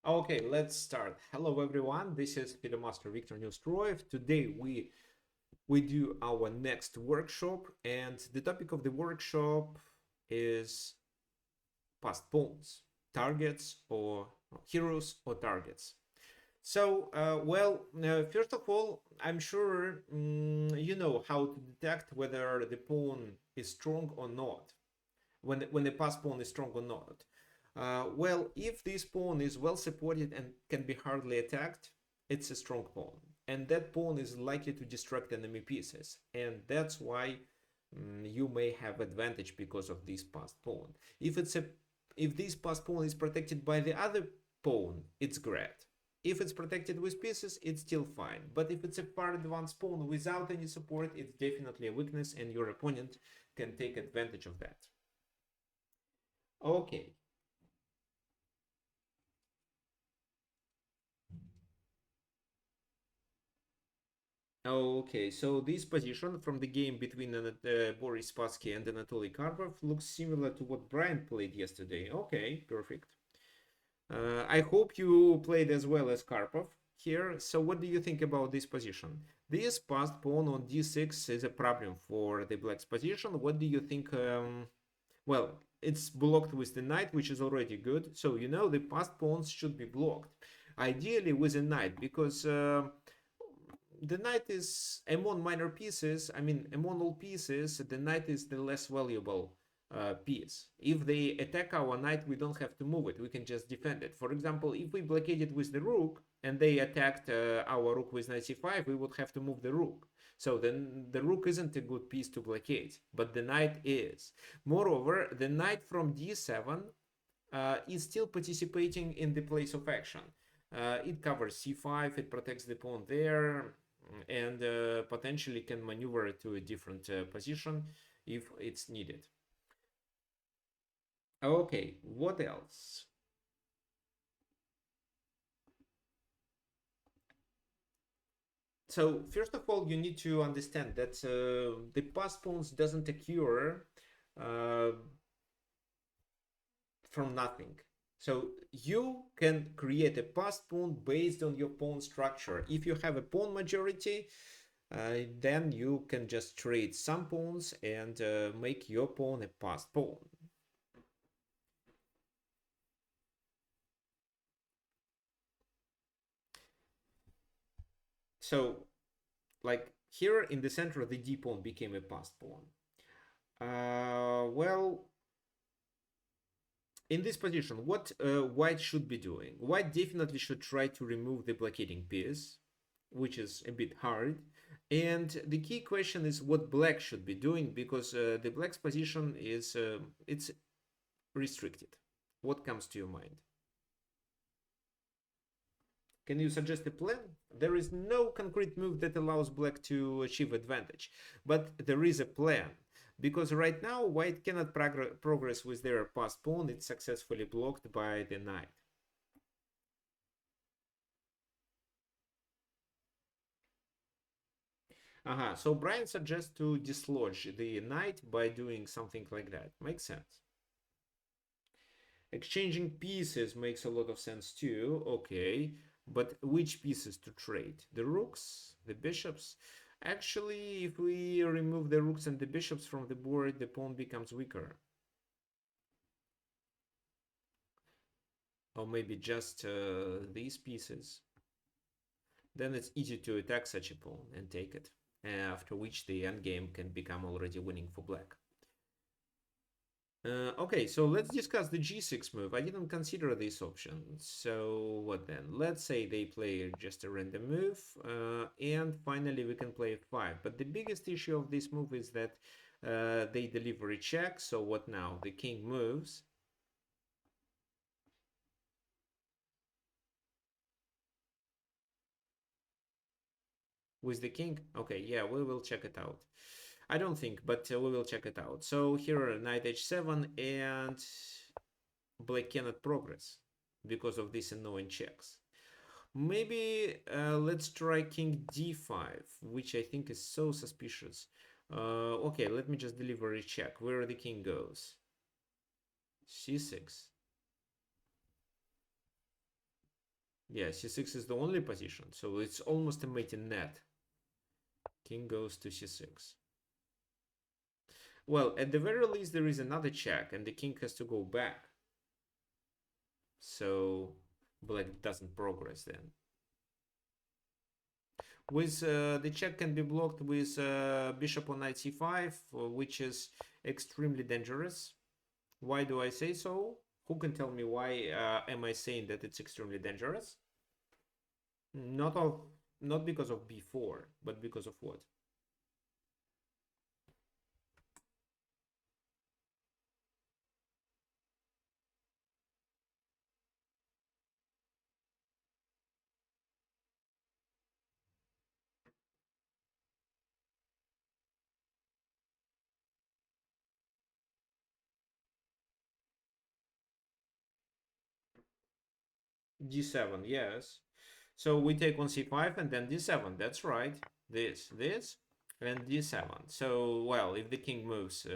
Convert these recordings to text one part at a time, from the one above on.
Okay, let's start. Hello everyone, this is Master Victor Neustroev. Today we do our next workshop, and the topic of the workshop is past pawns, targets or heroes or targets. So, first of all, I'm sure you know how to detect whether the pawn is strong or not, when the pass pawn is strong or not. Well, if this pawn is well supported and can be hardly attacked, it's a strong pawn. And that pawn is likely to distract enemy pieces. And that's why you may have advantage because of this passed pawn. If this passed pawn is protected by the other pawn, it's great. If it's protected with pieces, it's still fine. But if it's a far advanced pawn without any support, it's definitely a weakness, and your opponent can take advantage of that. Okay. Okay, so this position from the game between Boris Spassky and Anatoly Karpov looks similar to what Brian played yesterday. Okay, perfect. I hope you played as well as Karpov here. So what do you think about this position? This passed pawn on d6 is a problem for the black's position. What do you think? Well, it's blocked with the knight, which is already good. So, you know, the passed pawns should be blocked. Ideally with a knight, because the knight is among minor pieces. I mean, among all pieces, the knight is the less valuable piece. If they attack our knight, we don't have to move it. We can just defend it. For example, if we blockade it with the rook and they attacked our rook with knight c5, we would have to move the rook. So then the rook isn't a good piece to blockade, but the knight is. Moreover, the knight from d7 is still participating in the place of action. It covers c5, it protects the pawn there, and potentially can maneuver to a different position if it's needed. Okay, what else? So first of all, you need to understand that the pass pawns doesn't occur uh, from nothing. So you can create a passed pawn based on your pawn structure. If you have a pawn majority, then you can just trade some pawns and make your pawn a passed pawn. So, like here in the center, the d pawn became a passed pawn. Well, in this position, what white should be doing? White definitely should try to remove the blockading piece, which is a bit hard. And the key question is what black should be doing, because the black's position is it's restricted. What comes to your mind? Can you suggest a plan? There is no concrete move that allows black to achieve advantage, but there is a plan. Because right now, white cannot progress with their passed pawn. It's successfully blocked by the knight. So Brian suggests to dislodge the knight by doing something like that. Makes sense. Exchanging pieces makes a lot of sense too. Okay, but which pieces to trade? The rooks? The bishops? Actually, if we remove the rooks and the bishops from the board, the pawn becomes weaker. Or maybe just these pieces. Then it's easy to attack such a pawn and take it. After which the endgame can become already winning for black. Okay, so let's discuss the g6 move. I didn't consider this option. So what then? Let's say they play just a random move, and finally we can play f5. But the biggest issue of this move is that they deliver a check. So what now? The king moves. With the king? Okay, yeah, we will check it out. I don't think, but we will check it out. So here, knight h7, and black cannot progress because of these annoying checks. Maybe let's try king d5, which I think is so suspicious. Okay, let me just deliver a check where the king goes. c6. Yeah, c6 is the only position, so it's almost a mating net. King goes to c6. Well, at the very least, there is another check, and the king has to go back. So black doesn't progress then. With the check can be blocked with bishop on knight c5, which is extremely dangerous. Why do I say so? Who can tell me why am I saying that it's extremely dangerous? Not of not because of b4, but because of what? d7, yes. So we take on c5 and then d7. That's right. This, and d7. So, well, if the king moves,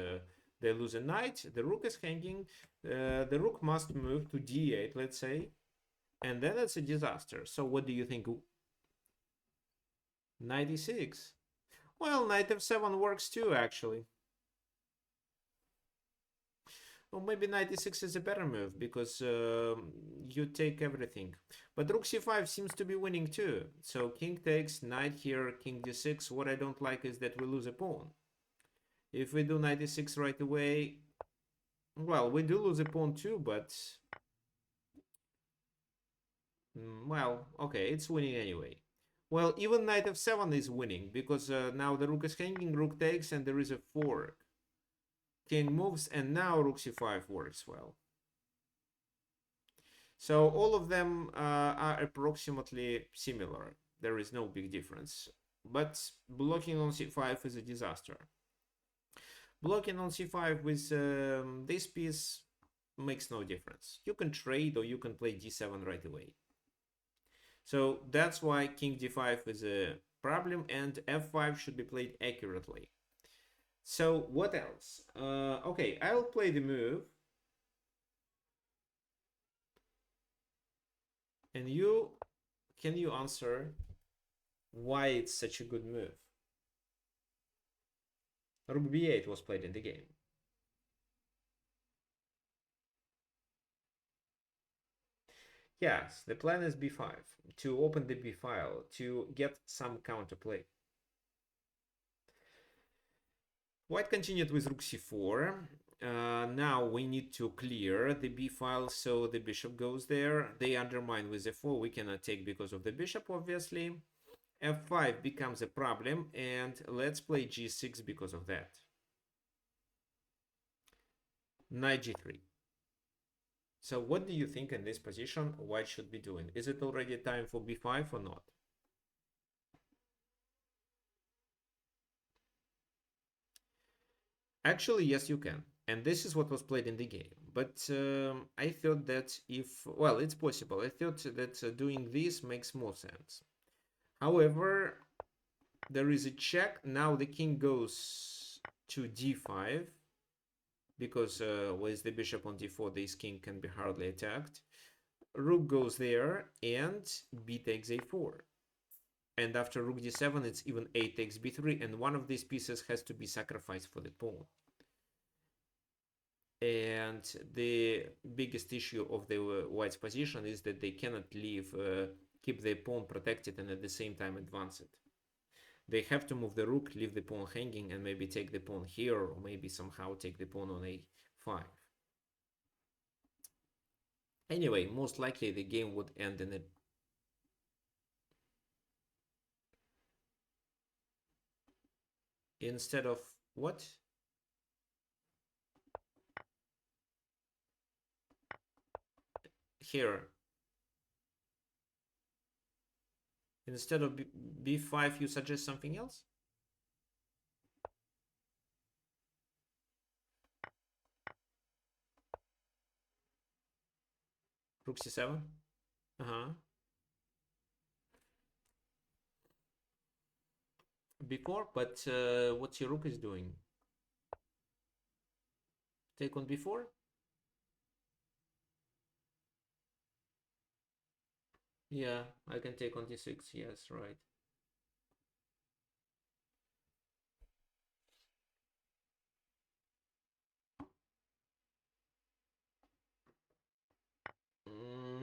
they lose a knight. The rook is hanging. The rook must move to d8, let's say. And then it's a disaster. So what do you think? Knight e6. Well, knight f7 works too, actually. Or maybe knight e6 is a better move because you take everything. But rook c5 seems to be winning too. So king takes, knight here, king d6. What I don't like is that we lose a pawn. If we do knight e6 right away, well, we do lose a pawn too, but well, okay, it's winning anyway. Well, even knight f7 is winning because now the rook is hanging, rook takes, and there is a fork. King moves, and now rook c5 works well. So all of them are approximately similar. There is no big difference. But blocking on c5 is a disaster. Blocking on c5 with this piece makes no difference. You can trade or you can play d7 right away. So that's why king d5 is a problem and f5 should be played accurately. So what else? Okay, I'll play the move. And can you answer why it's such a good move? Rook b8 was played in the game. Yes, the plan is b5, to open the b file, to get some counterplay. White continued with rook c4. Now we need to clear the b file, so the bishop goes there. They undermine with f4. We cannot take because of the bishop, obviously. f5 becomes a problem, and let's play g6 because of that. Knight g3. So what do you think in this position white should be doing? Is it already time for b5 or not? Actually, yes, you can. And this is what was played in the game. But I thought that well, it's possible. I thought that doing this makes more sense. However, there is a check. Now the king goes to d5. Because with the bishop on d4, this king can be hardly attacked. Rook goes there, and b takes a4. And after rook d7, it's even a takes b3, and one of these pieces has to be sacrificed for the pawn. And the biggest issue of the white's position is that they cannot keep the pawn protected and at the same time advance it. They have to move the rook, leave the pawn hanging, and maybe take the pawn here, or maybe somehow take the pawn on a5. Anyway, most likely the game would end in a instead of what? Here. Instead of b5, you suggest something else? Rook c7? Uh-huh. B4, but what your rook is doing? Take on b4? Yeah, I can take on d6. Yes, right.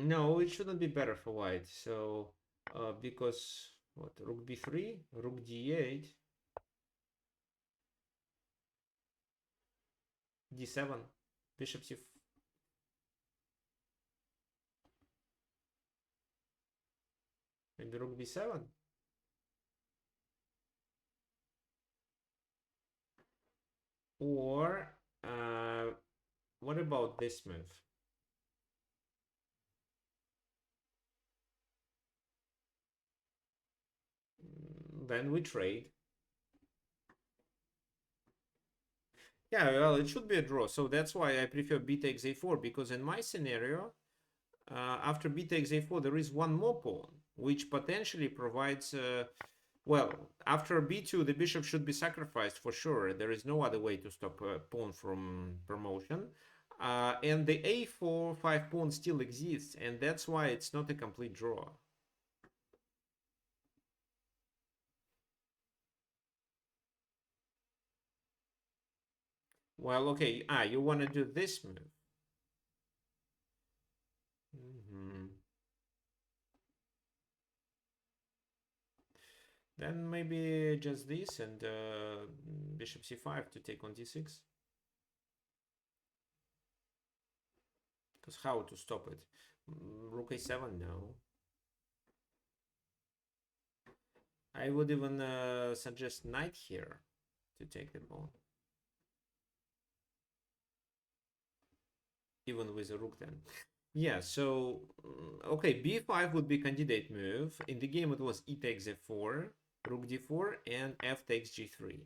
No, it shouldn't be better for white. So, because what? Rook b3, rook d8, d7, bishop c. Maybe rook b7. Or, what about this move? Then we trade. Yeah, well, it should be a draw. So that's why I prefer b takes a4, because in my scenario, after b takes a4, there is one more pawn, which potentially provides. Well, after b2, the bishop should be sacrificed for sure. There is no other way to stop a pawn from promotion. And the a4 5 pawn still exists, and that's why it's not a complete draw. Well, okay. You want to do this move. Then maybe just this and bishop c5 to take on d6. Because how to stop it? Rook a7, no. I would even suggest knight here to take the pawn. Even with a rook then. Yeah, so, okay, b5 would be candidate move. In the game it was e takes f4, rook d4, and f takes g3.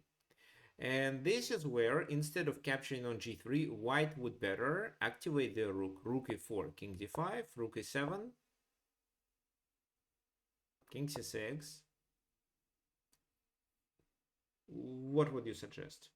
And this is where, instead of capturing on g3, white would better activate the rook. Rook e4, king d5, rook e7, king c6. What would you suggest?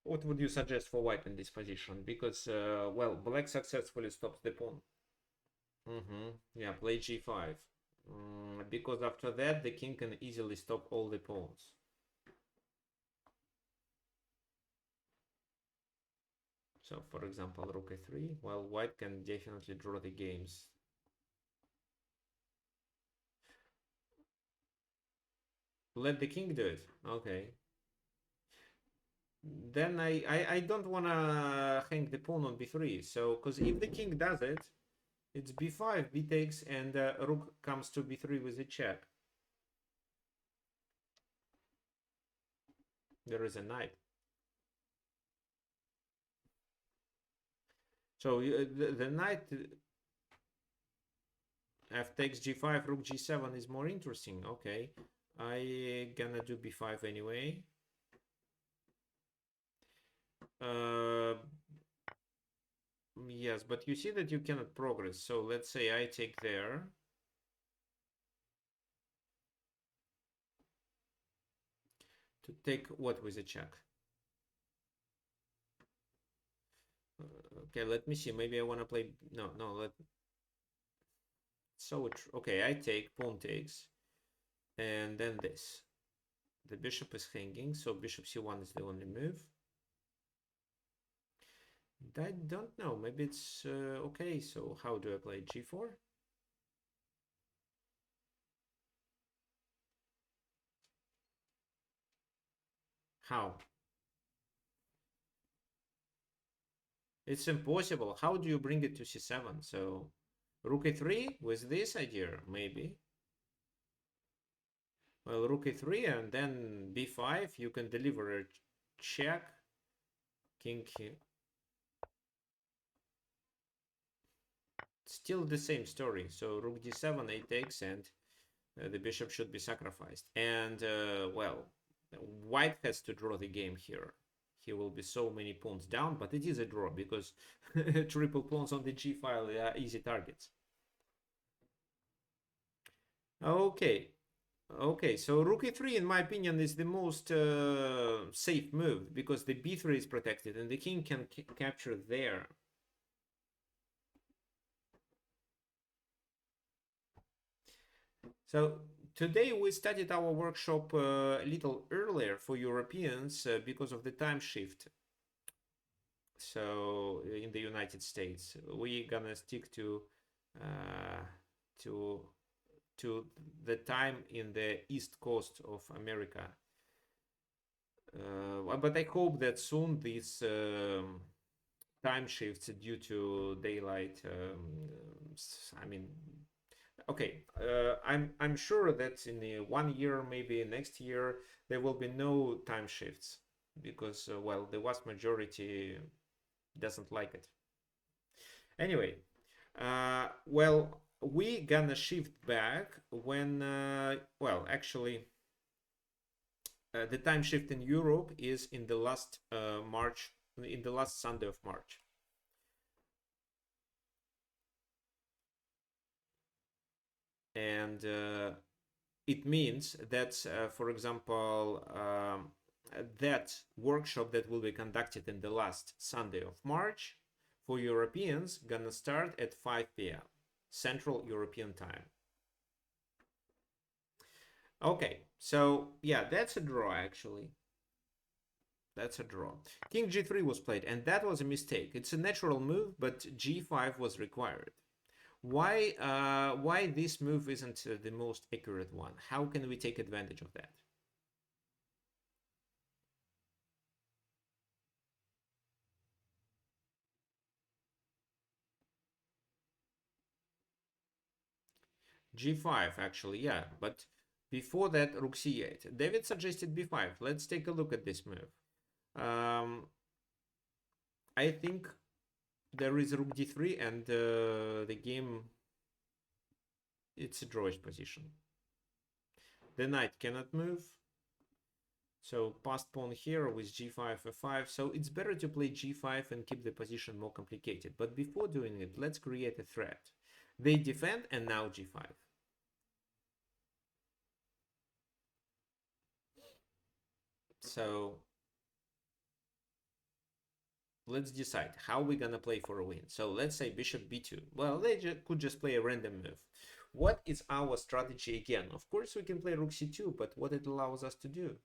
What would you suggest for white in this position? Because, well, black successfully stops the pawn. Yeah, play g5. Because after that, the king can easily stop all the pawns. So, for example, rook a3. Well, white can definitely draw the games. Let the king do it. Okay. Then I don't want to hang the pawn on b3. So, because if the king does it, it's b5, b takes, and rook comes to b3 with a check. There is a knight. So the knight f takes g5, rook g7 is more interesting. Okay, I gonna do b5 anyway. Yes, but you see that you cannot progress. So let's say I take there. To take what with a check? Okay, let me see. Maybe I want to play. No, no. Okay, I take, pawn takes, and then this. The bishop is hanging, so bishop c1 is the only move. I don't know. Maybe it's okay. So how do I play g4? How? It's impossible. How do you bring it to c7? So rook a3 with this idea, maybe. Well, rook a3 and then b5. You can deliver a check. King. Still the same story. So rook d7, a takes, and the bishop should be sacrificed. And well, White has to draw the game here. He will be so many pawns down, but it is a draw because triple pawns on the G file are easy targets. Okay, okay. So rook e3, in my opinion, is the most safe move because the b3 is protected and the king can capture there. So today we started our workshop a little earlier for Europeans because of the time shift. So in the United States, we're gonna stick uh, to to the time in the east coast of America. But I hope that soon these time shifts due to daylight. I mean, okay, I'm sure that in 1 year, maybe next year, there will be no time shifts because well, the vast majority doesn't like it. Anyway, well, we gonna shift back when well, actually, the time shift in Europe is in the last March, in the last Sunday of March. And it means that, for example, that workshop that will be conducted in the last Sunday of March for Europeans gonna start at 5 p.m. Central European time. Okay, so yeah, that's a draw actually. That's a draw. King g3 was played, and that was a mistake. It's a natural move, but g5 was required. Why this move isn't the most accurate one? How can we take advantage of that? g5 actually, yeah, but before that rook c8. David suggested b5. Let's take a look at this move. I think there is rook d3 and the game, it's a drawish position. The knight cannot move. So passed pawn here with g5, f5. So it's better to play g5 and keep the position more complicated. But before doing it, let's create a threat. They defend and now g5. So let's decide how we're gonna play for a win. So let's say bishop b2. Well, they could just play a random move. What is our strategy again? Of course, we can play rook c2, but what it allows us to do?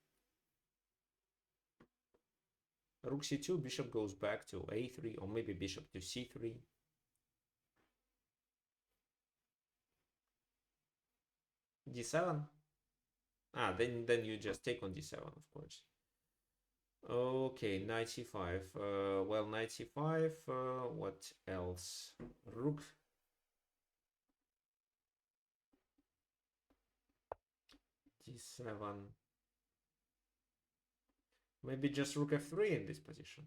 Rook c2, bishop goes back to a3, or maybe bishop to c3. d7. Ah, then you just take on d7, of course. Okay, knight c5. Well, knight c5. What else? Rook d7. Maybe just rook f3 in this position.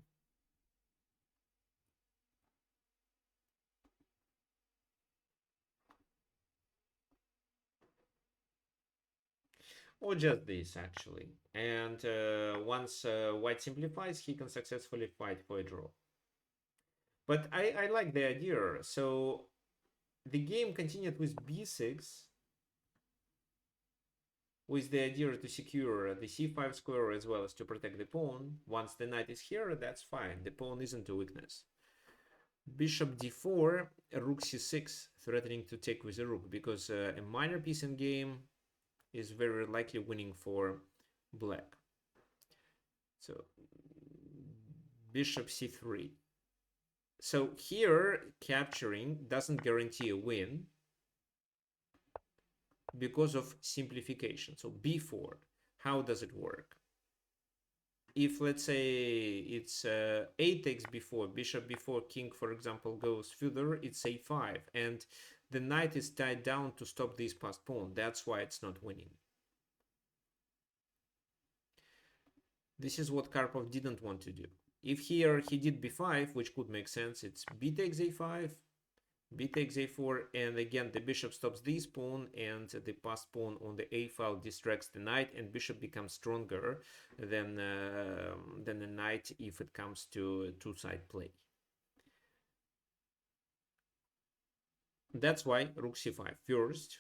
Or just this, actually. And once white simplifies, he can successfully fight for a draw. But I like the idea. So the game continued with b6, with the idea to secure the c5 square as well as to protect the pawn. Once the knight is here, that's fine. The pawn isn't a weakness. Bishop d4, rook c6, threatening to take with a rook, because a minor piece in game is very likely winning for black. So bishop c3. So here capturing doesn't guarantee a win because of simplification. So b4, how does it work? If let's say it's 8 takes b4, bishop b4, king for example goes further, it's a5, and the knight is tied down to stop this passed pawn. That's why it's not winning. This is what Karpov didn't want to do. If here he did b5, which could make sense, it's b takes a5, B takes a4, and again the bishop stops this pawn, and the passed pawn on the a file distracts the knight, and bishop becomes stronger than the knight if it comes to two-side play. That's why rook c5 first,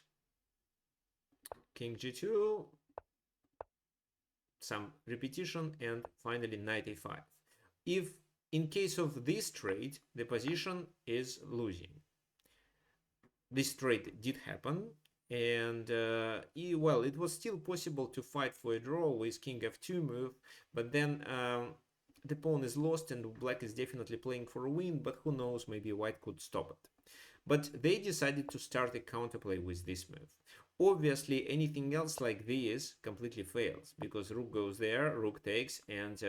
king g2, some repetition, and finally knight a5. If in case of this trade the position is losing, this trade did happen, and well, it was still possible to fight for a draw with king f2 move, but then the pawn is lost and black is definitely playing for a win, but who knows, maybe white could stop it. But they decided to start a counterplay with this move. Obviously, anything else like this completely fails, because rook goes there, rook takes, and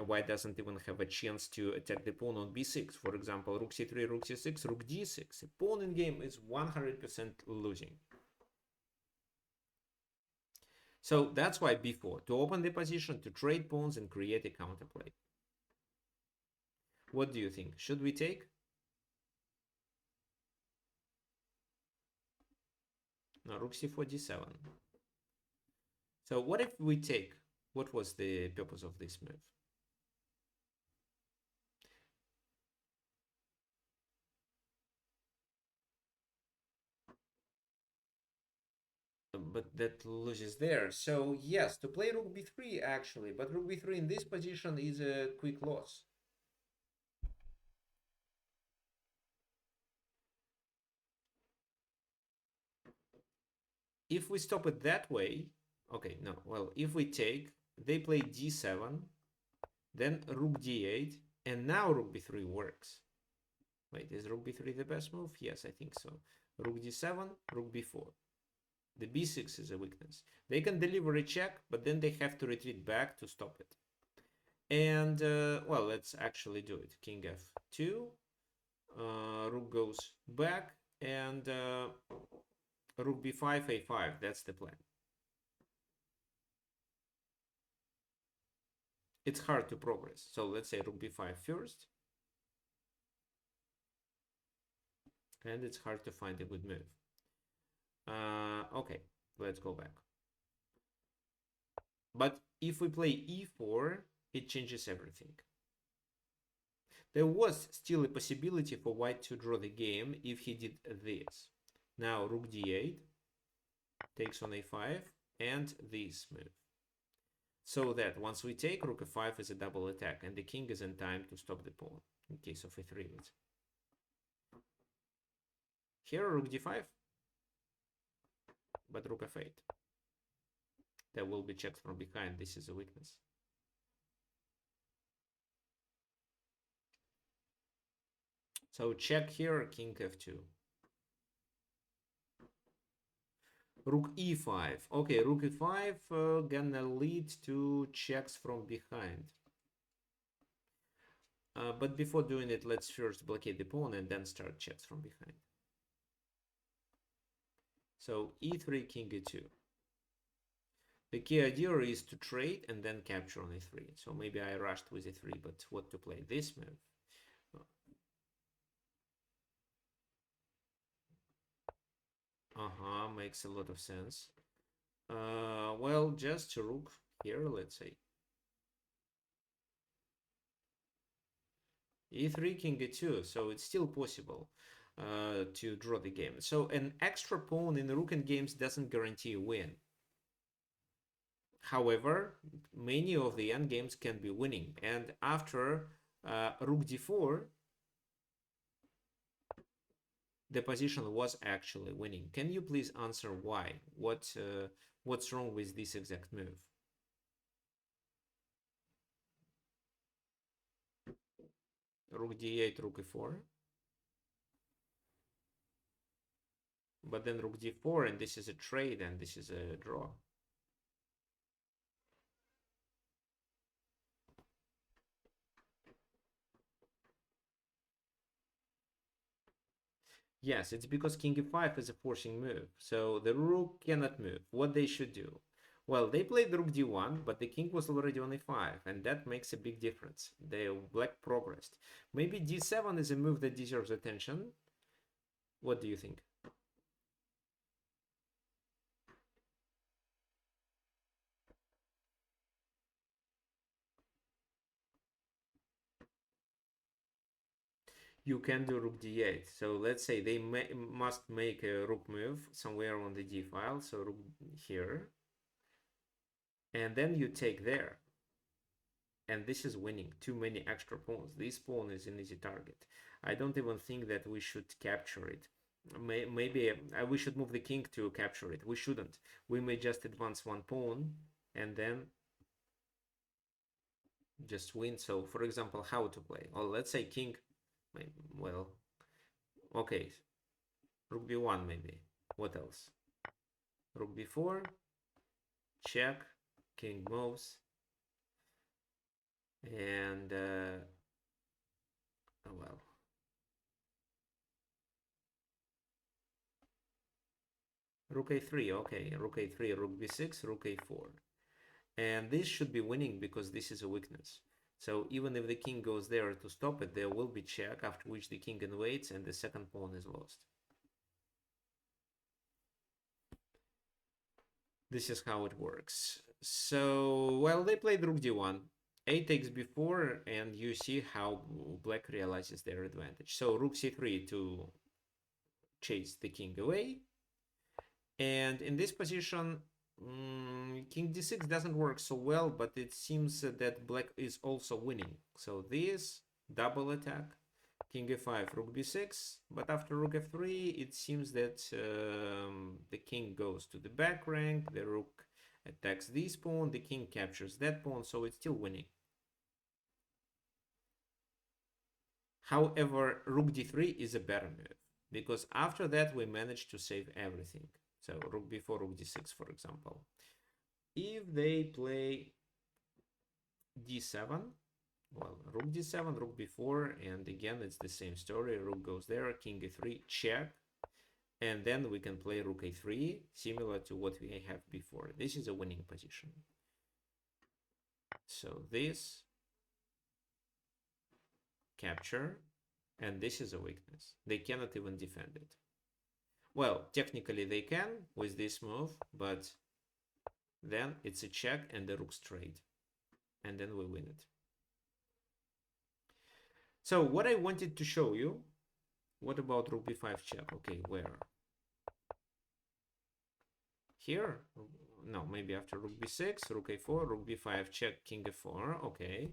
white doesn't even have a chance to attack the pawn on b6. For example, rook c3, rook c6, rook d6. A pawn in game is 100% losing. So that's why b4, to open the position, to trade pawns and create a counterplay. What do you think? Should we take? No, rook c4, d7. So what if we take? What was the purpose of this move? But that loses there. So yes, to play rook b3 actually, but rook b3 in this position is a quick loss. If we stop it that way, okay, no, well, if we take, they play d7, then rook d8, and now rook b3 works. Wait, is rook b3 the best move? Yes, I think so. Rook d7, rook b4. The b6 is a weakness. They can deliver a check, but then they have to retreat back to stop it. And, well, let's actually do it. King f2, rook goes back, and rook b5, a5. That's the plan. It's hard to progress. So let's say rook b5 first. And it's hard to find a good move. Okay, let's go back. But if we play e4, it changes everything. There was still a possibility for white to draw the game if he did this. Now rook d8 takes on a5 and this move. So that once we take, rook f5 is a double attack, and the king is in time to stop the pawn in case of a3. Here rook d5, but rook f8. There will be checks from behind. This is a weakness. So check here, king f2. Rook e5. Okay, rook e5 gonna lead to checks from behind. But before doing it, let's first blockade the pawn and then start checks from behind. So e3, king e2. The key idea is to trade and then capture on a3. So maybe I rushed with a3, but what to play? This move. Makes a lot of sense. Well, just rook here, let's say. e3, king e2, so it's still possible to draw the game. So an extra pawn in the rook endgames doesn't guarantee a win. However, many of the endgames can be winning, and after rook d4, the position was actually winning. Can you please answer why? What's wrong with this exact move? Rook d8, rook e4. But then rook d4, and this is a trade, and this is a draw. Yes, it's because king e5 is a forcing move, so the rook cannot move. What they should do? Well, they played rook d1, but the king was already on a5, and that makes a big difference. The black progressed. Maybe d7 is a move that deserves attention. What do you think? You can do rook d8. So let's say they must make a rook move somewhere on the d file. So rook here. And then you take there. And this is winning. Too many extra pawns. This pawn is an easy target. I don't even think that we should capture it. Maybe we should move the king to capture it. We shouldn't. We may just advance one pawn and then just win. So, for example, how to play? Or let's say king. Well, okay. Rook b1 maybe. What else? Rook b4. Check. King moves. And, well. Rook a3, okay. Rook a3, rook b6, rook a4. And this should be winning because this is a weakness. So even if the king goes there to stop it, there will be check, after which the king invades and the second pawn is lost. This is how it works. So, well, they played rook d1. A takes b4, and you see how black realizes their advantage. So rook c3 to chase the king away. And in this position, king d6 doesn't work so well, but it seems that black is also winning. So this double attack, king f5, rook b6, but after rook f3, it seems that the king goes to the back rank, the rook attacks this pawn, the king captures that pawn, so it's still winning. However, rook d3 is a better move, because after that we managed to save everything. So rook b4, rook d6, for example. If they play d7, well, rook d7, rook b4, and again it's the same story. Rook goes there, king a3, check, and then we can play rook a3, similar to what we have before. This is a winning position. So this capture, and this is a weakness. They cannot even defend it. Well, technically they can with this move, but then it's a check and the rook straight, and then we win it. So what I wanted to show you, what about rook b5 check? Okay, where? Here? No, maybe after rook b6, rook a4, rook b5 check, king f4. Okay,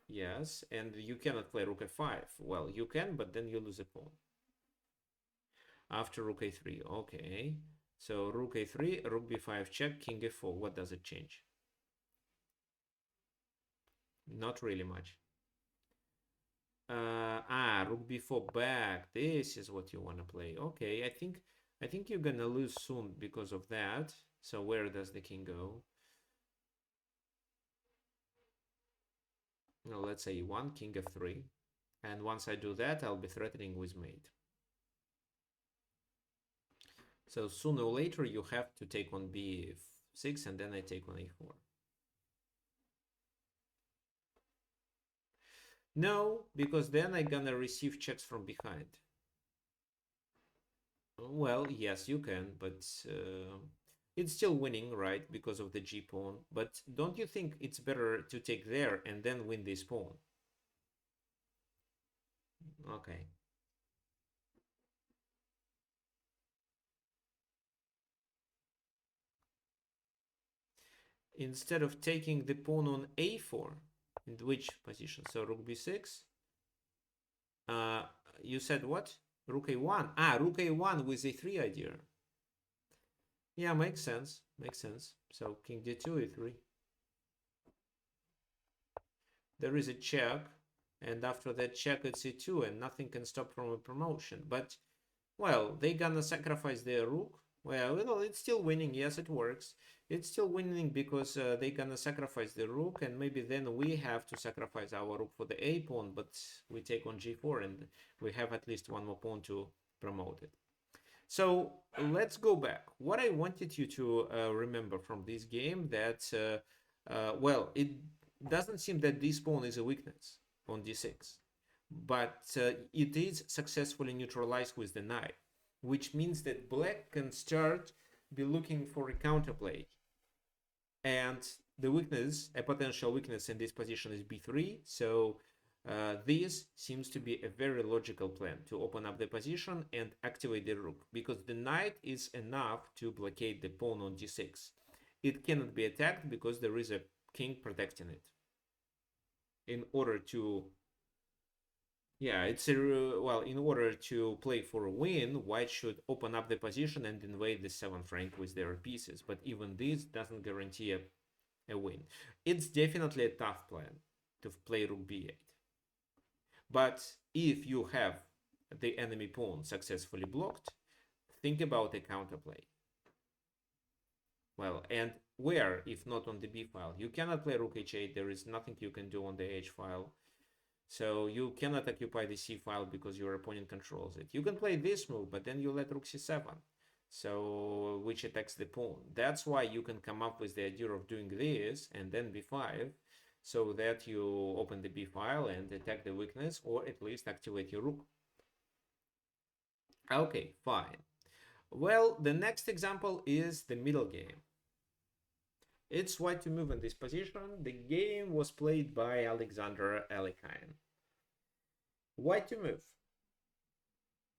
yes, and you cannot play rook f5. Well, you can, but then you lose a pawn. After rook a3, okay. So rook a3, rook b5 check, king f4. What does it change? Not really much. Rook b4 back. This is what you want to play. Okay, I think you're gonna lose soon because of that. So where does the king go? No, let's say e1, king f3. And once I do that, I'll be threatening with mate. So sooner or later, you have to take on b6, and then I take on a4. No, because then I'm gonna receive checks from behind. Well, yes, you can, but it's still winning, right? Because of the g pawn. But don't you think it's better to take there and then win this pawn? Okay. Instead of taking the pawn on a4, in which position? So rook b6. You said what? Rook a1. Rook a1 with a3 idea. Yeah, makes sense. Makes sense. So king d2, a3. There is a check, and after that check it's e2, and nothing can stop from a promotion. But, well, they gonna sacrifice their rook. Well, it's still winning. Yes, it works. It's still winning because they gonna sacrifice the rook, and maybe then we have to sacrifice our rook for the a pawn, but we take on g4, and we have at least one more pawn to promote it. So let's go back. What I wanted you to remember from this game that, well, it doesn't seem that this pawn is a weakness on d6, but it is successfully neutralized with the knight. which means that black can start be looking for a counterplay. And the weakness, a potential weakness in this position is b3. So this seems to be a very logical plan to open up the position and activate the rook, because the knight is enough to blockade the pawn on d6. It cannot be attacked because there is a king protecting it. In order to, yeah, it's a, well, in order to play for a win, white should open up the position and invade the 7th rank with their pieces. But even this doesn't guarantee a win. It's definitely a tough plan to play rook b8. But if you have the enemy pawn successfully blocked, think about a counterplay. Well, and where, if not on the b file? You cannot play rook h8. There is nothing you can do on the h file. So you cannot occupy the c file because your opponent controls it. You can play this move, but then you let rook c7, so which attacks the pawn. That's why you can come up with the idea of doing this and then b5, so that you open the b file and attack the weakness, or at least activate your rook. Okay, fine. Well, the next example is the middle game. It's white to move in this position. The game was played by Alexander Alekhine. White to move.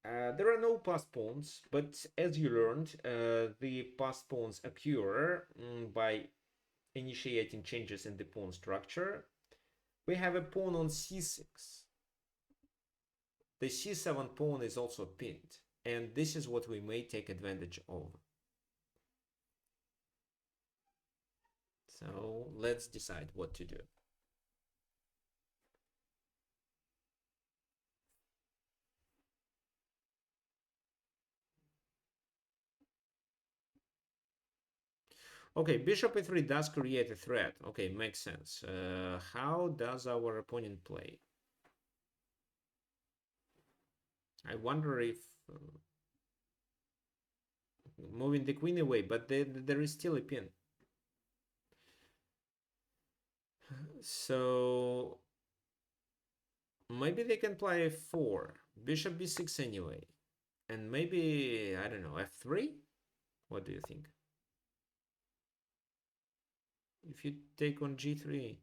There are no passed pawns, but as you learned, the passed pawns occur by initiating changes in the pawn structure. We have a pawn on c6. The c7 pawn is also pinned, and this is what we may take advantage of. So let's decide what to do. Okay, bishop e3 does create a threat. Okay, makes sense. How does our opponent play? I wonder if moving the queen away, but there is still a pin. So maybe they can play f4, bishop b6 anyway, and maybe, I don't know, f3? What do you think? If you take on g3,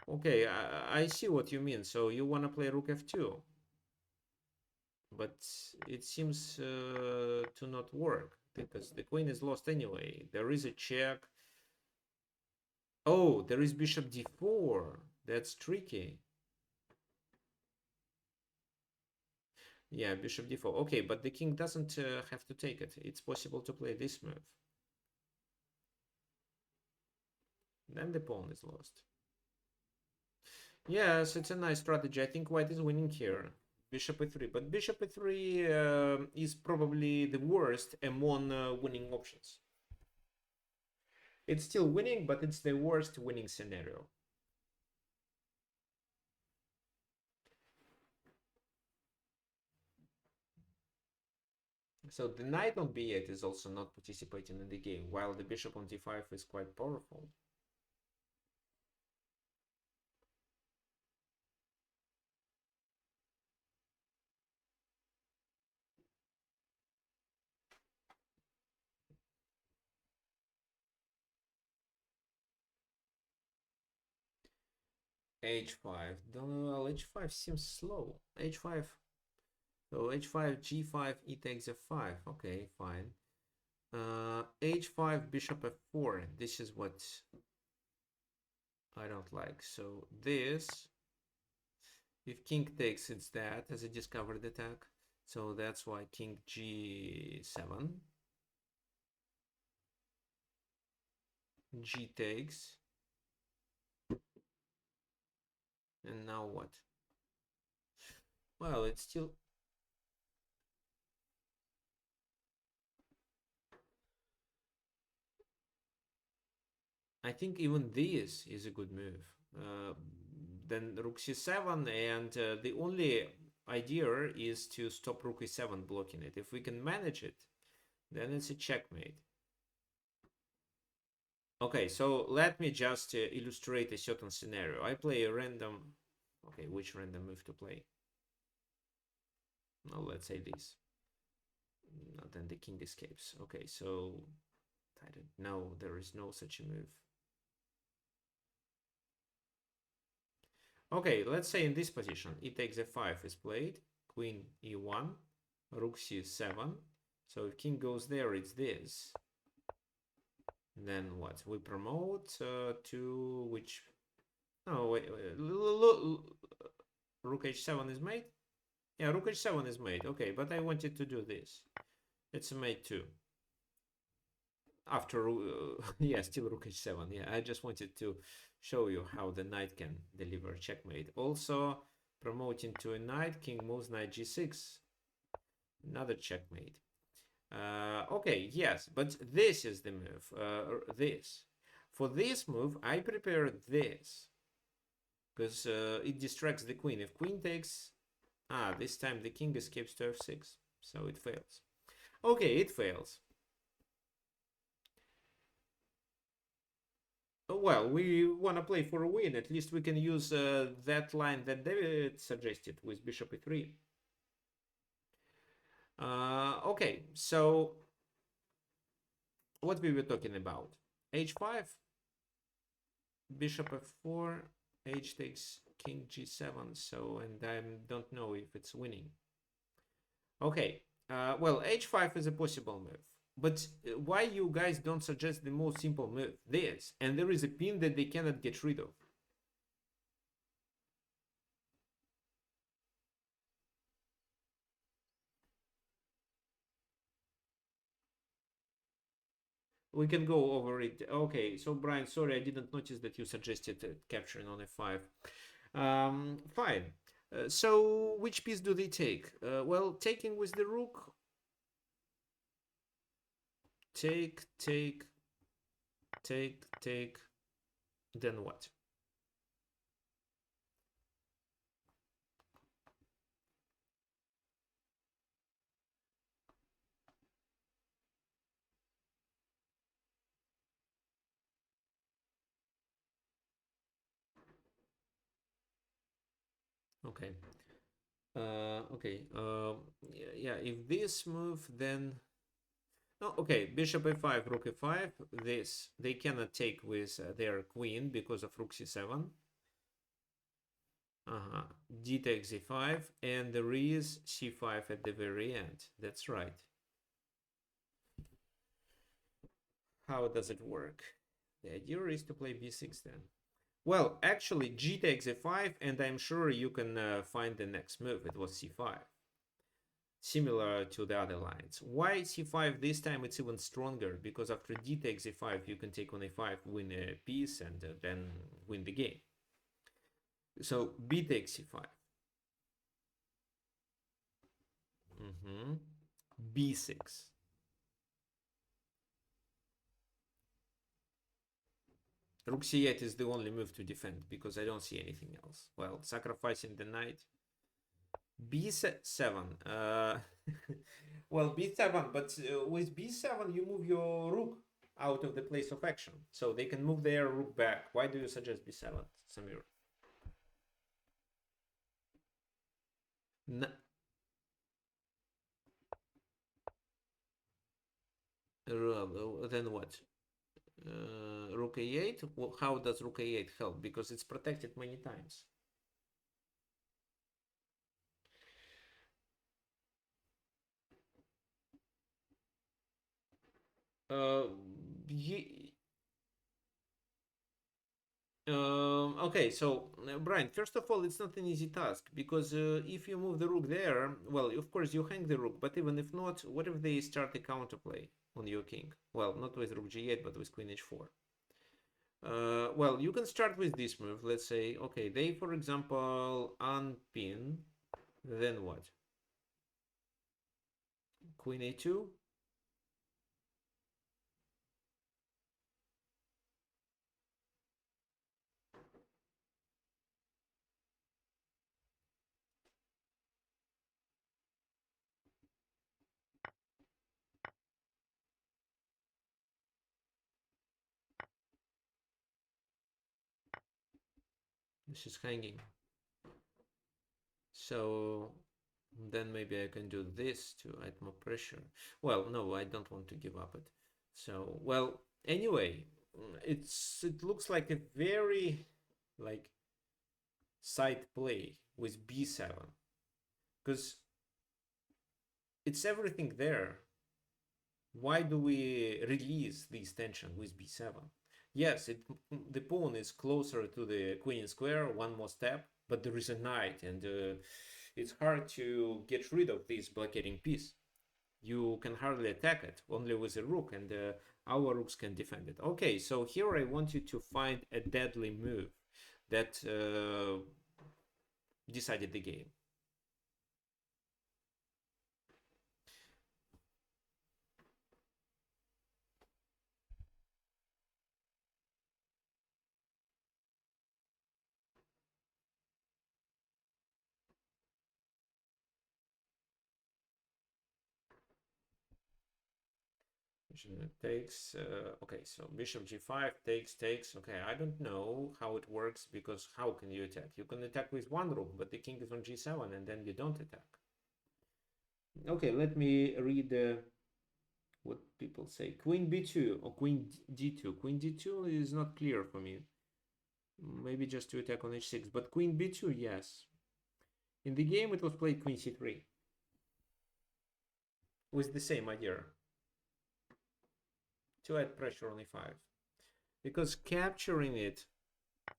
okay, I see what you mean. So you want to play rook f2, but it seems to not work because the queen is lost anyway. There is a check. Oh, there is bishop d4. That's tricky. Yeah, bishop d4. Okay, but the king doesn't have to take it. It's possible to play this move. Then the pawn is lost. Yes, it's a nice strategy. I think white is winning here. Bishop e3, but bishop e3 is probably the worst among winning options. It's still winning, but it's the worst winning scenario. So the knight on b8 is also not participating in the game, while the bishop on d5 is quite powerful. h5. Well, h5 seems slow. h5. So h5, g5, e takes f5. Okay, fine. h5, bishop f4. This is what I don't like. So this, if king takes, it's that as a discovered attack. So that's why king g7. G takes. And now what? Well, it's still... I think even this is a good move. Then rook c7, and the only idea is to stop rook e7 blocking it. If we can manage it, then it's a checkmate. Okay, so let me just illustrate a certain scenario. I play a random... Okay, which random move to play? No, let's say this. then the king escapes. Okay, so I don't know. There is no such a move. Okay, let's say in this position, e takes f5 is played, queen e1, rook c7. So if king goes there, it's this. Then what? We promote to which? No, wait. Rook h7 is made? Yeah, rook h7 is made. Okay, but I wanted to do this. It's a mate too. After, yeah, still rook h7. Yeah, I just wanted to show you how the knight can deliver checkmate. Also, promoting to a knight, king moves knight g6. Another checkmate. Okay, yes, but this is the move. This. For this move, I prepared this. Because it distracts the queen. If queen takes... this time the king escapes to f6. So it fails. Okay, it fails. Well, we want to play for a win. At least we can use that line that David suggested with bishop e3. Okay, so what we were talking about? h5, bishop f4, h takes king g7. So, and I don't know if it's winning. Okay, well, h5 is a possible move. But why you guys don't suggest the most simple move? This. And there is a pin that they cannot get rid of. We can go over it. Okay, so Brian, sorry, I didn't notice that you suggested capturing on f5. Fine. So which piece do they take? Well, taking with the rook. Take. Then what? Okay. Okay. Yeah, if this move, then... Oh, okay, bishop a5, rook a5. This, they cannot take with their queen because of rook c7. D takes e5, and there is c5 at the very end. That's right. How does it work? The idea is to play b6 then. Well, actually, g takes e5, and I'm sure you can find the next move. It was c5. Similar to the other lines. Why c5 this time it's even stronger? Because after d takes e5, you can take on a5, win a piece, and then win the game. So b takes c5. B6. Rook c8 is the only move to defend because I don't see anything else. Well, sacrificing the knight. B7. Well, B7, but with B7 you move your rook out of the place of action. So they can move their rook back. Why do you suggest B7, Samir? No. Then what? Rook a8? Well, how does rook a8 help? Because it's protected many times. Uh, okay, so Brian, first of all, it's not an easy task because if you move the rook there, well, of course you hang the rook, but even if not, what if they start a counterplay on your king? Well, not with rook g8, but with queen h4. Well, you can start with this move. Let's say, okay, they, for example, unpin, then what? Queen a2. This is hanging. So Then maybe I can do this to add more pressure. Well, no, I don't want to give up it. So, well, anyway, it looks like a very like side play with b7 because it's everything there. Why do we release this tension with b7? Yes, the pawn is closer to the queen square, one more step, but there is a knight, and it's hard to get rid of this blockading piece. You can hardly attack it, only with a rook, and our rooks can defend it. Okay, so here I want you to find a deadly move that decided the game. Takes, okay, so bishop g5 takes. Okay, I don't know how it works, because how can you attack? You can attack with one rook, but the king is on g7 and then you don't attack. Okay, let me read what people say. Queen b2 or queen d2. Queen d2 is not clear for me. Maybe just to attack on h6, but queen b2, yes. In the game it was played queen c3 with the same idea, to add pressure on e5, because capturing it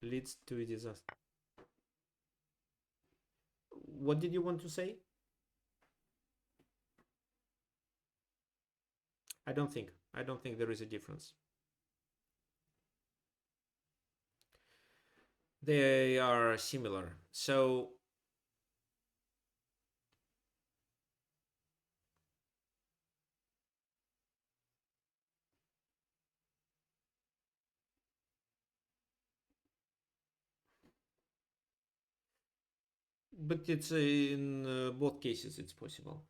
leads to a disaster. What did you want to say? I don't think there is a difference. They are similar. So but it's in both cases it's possible.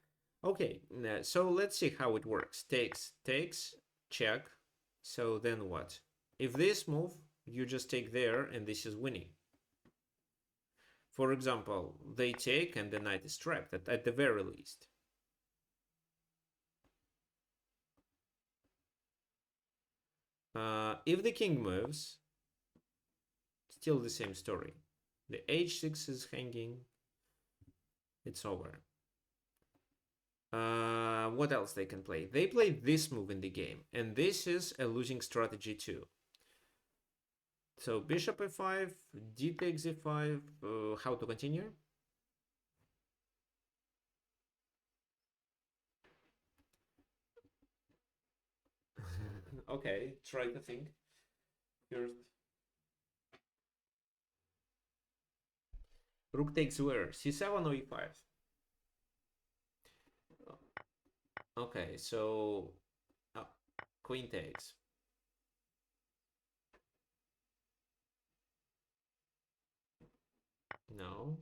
Okay, so let's see how it works. Takes, check. So then what? If this move, you just take there and this is winning. For example, they take and the knight is trapped at the very least. If the king moves, still the same story. The h6 is hanging. It's over. What else they can play? They play this move in the game, and this is a losing strategy too. So bishop f5, d takes e5. How to continue? Okay, try to think first. Rook takes where? c7 or e5? Okay, so queen takes. No.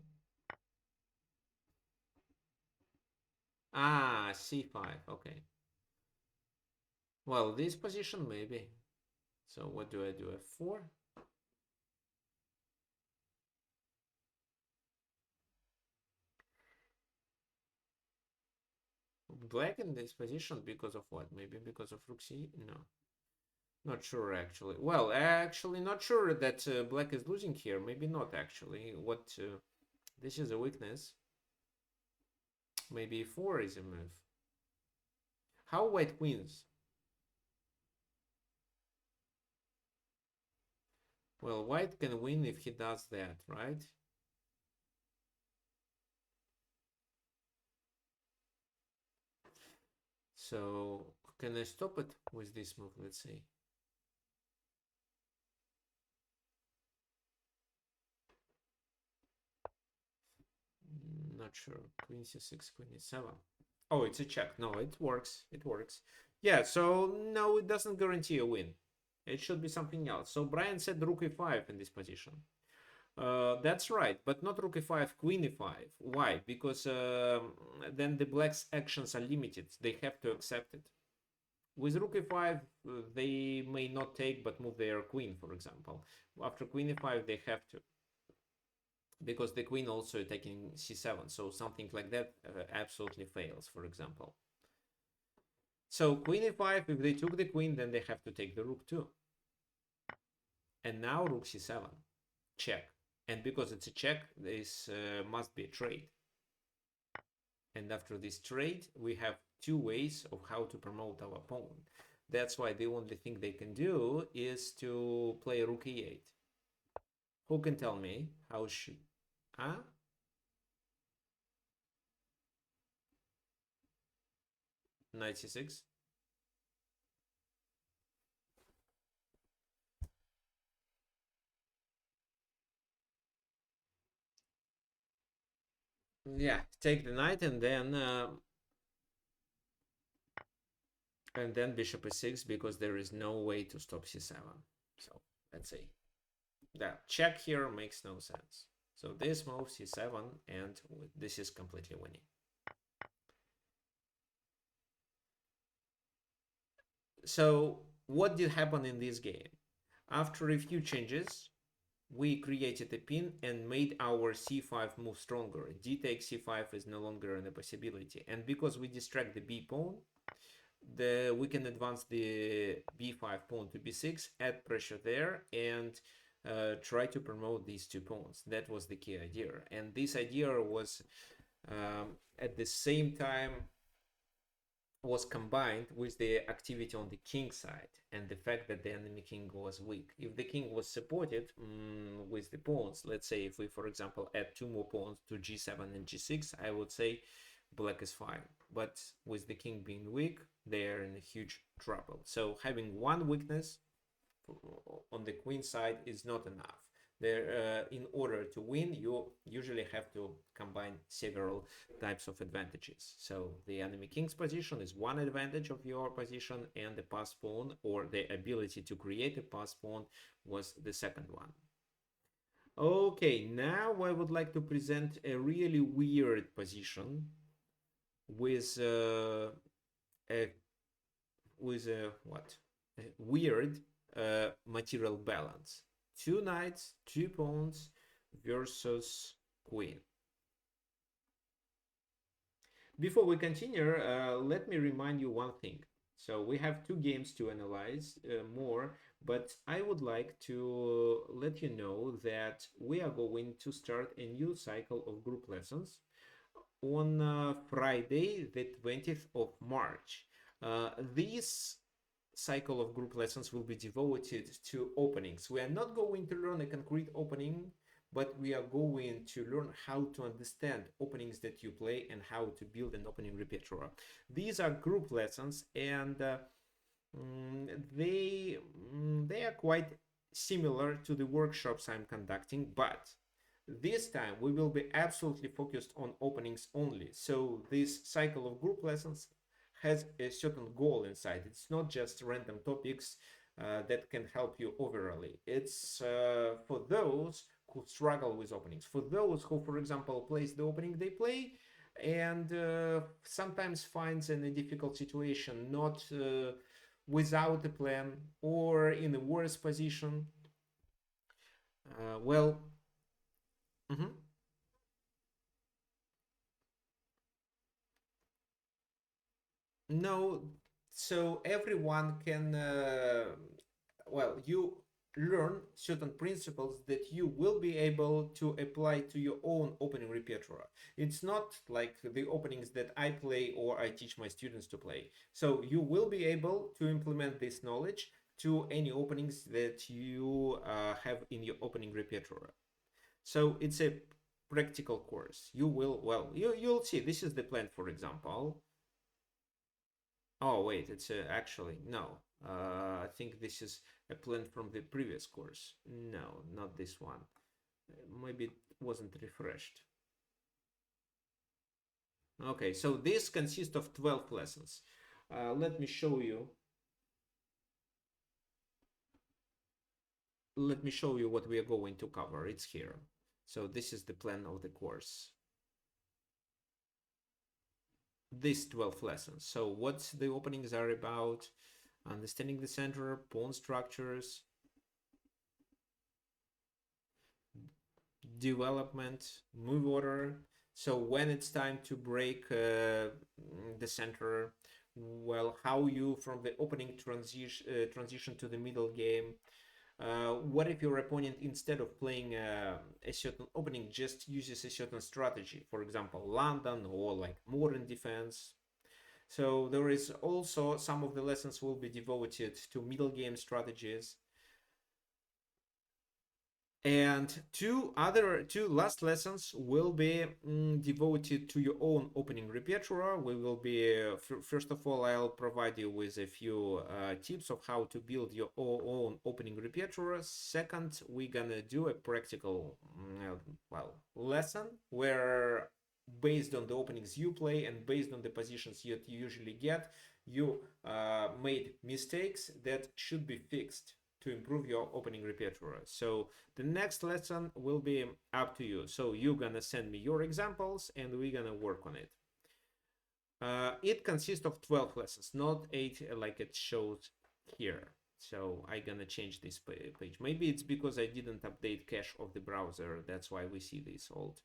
Ah, c5. Okay. Well, this position maybe. So what do I do? f4? Black in this position because of what? Maybe because of rook c? No. Not sure actually. Well, actually not sure that black is losing here. Maybe not actually. What? This is a weakness. Maybe 4 is a move. How white wins? Well, white can win if he does that, right? So can I stop it with this move? Let's see. Not sure. Queen c6, queen e7. Oh, it's a check. No, it works. It works. Yeah, so no, it doesn't guarantee a win. It should be something else. So Brian said rook e5 in this position. That's right, but not rook e5, queen e5. Why? Because then the black's actions are limited. They have to accept it. With rook e5, they may not take but move their queen, for example. After queen e5, they have to. because the queen also taking c7, so something like that absolutely fails, for example. So queen e5, if they took the queen, then they have to take the rook too. And now rook c7, check. And because it's a check, this must be a trade. And after this trade, we have two ways of how to promote our pawn. That's why the only thing they can do is to play rook e8. Who can tell me how should... Huh? Knight c6. Yeah, take the knight and then bishop e6, because there is no way to stop c7. So let's see. That check here makes no sense. So this moves c7, and this is completely winning. So what did happen in this game? After a few changes, we created a pin and made our c5 move stronger. D takes c5 is no longer a possibility. And because we distract the b pawn, we can advance the b5 pawn to b6, add pressure there, and try to promote these two pawns. That was the key idea. And this idea was at the same time was combined with the activity on the king side and the fact that the enemy king was weak. If the king was supported with the pawns, let's say if we, for example, add two more pawns to g7 and g6, I would say black is fine. But with the king being weak, they are in a huge trouble. So having one weakness on the queen side is not enough. There, in order to win, you usually have to combine several types of advantages. So the enemy king's position is one advantage of your position, and the pass pawn, or the ability to create a pass pawn, was the second one. Okay, now I would like to present a really weird position with a what? A weird material balance. Two knights, two pawns versus queen. Before we continue, let me remind you one thing. So we have two games to analyze more, but I would like to let you know that we are going to start a new cycle of group lessons on Friday, the 20th of March. This cycle of group lessons will be devoted to openings. We are not going to learn a concrete opening, but we are going to learn how to understand openings that you play and how to build an opening repertoire. These are group lessons, and they are quite similar to the workshops I'm conducting, but this time we will be absolutely focused on openings only. So this cycle of group lessons has a certain goal inside. It's not just random topics that can help you overally. It's for those who struggle with openings, for those who, for example, plays the opening they play and sometimes finds in a difficult situation, not without a plan, or in a worse position. Well, no, so everyone can, well, you learn certain principles that you will be able to apply to your own opening repertoire. It's not like the openings that I play or I teach my students to play. So you will be able to implement this knowledge to any openings that you have in your opening repertoire. So it's a practical course. You will, well, you'll see. This is the plan, for example. Oh, wait, it's actually, no. I think this is a plan from the previous course. No, not this one. Maybe it wasn't refreshed. Okay, so this consists of 12 lessons. Let me show you. Let me show you what we are going to cover. It's here. So this is the plan of the course. These 12 lessons. So what the openings are about: understanding the center, pawn structures, development, move order. So when it's time to break the center, well, how you from the opening transition to the middle game. What if your opponent, instead of playing a certain opening, just uses a certain strategy, for example, London or like modern defense? So there is also some of the lessons will be devoted to middle game strategies. And two last lessons will be devoted to your own opening repertoire. We will be first of all, I'll provide you with a few tips of how to build your own opening repertoire. Second, we're gonna do a practical lesson where, based on the openings you play and based on the positions you usually get, you made mistakes that should be fixed to improve your opening repertoire. So the next lesson will be up to you. So you're gonna send me your examples and we're gonna work on it. It consists of 12 lessons, not 8 like it shows here. So I'm gonna change this page. Maybe it's because I didn't update cache of the browser. That's why we see these old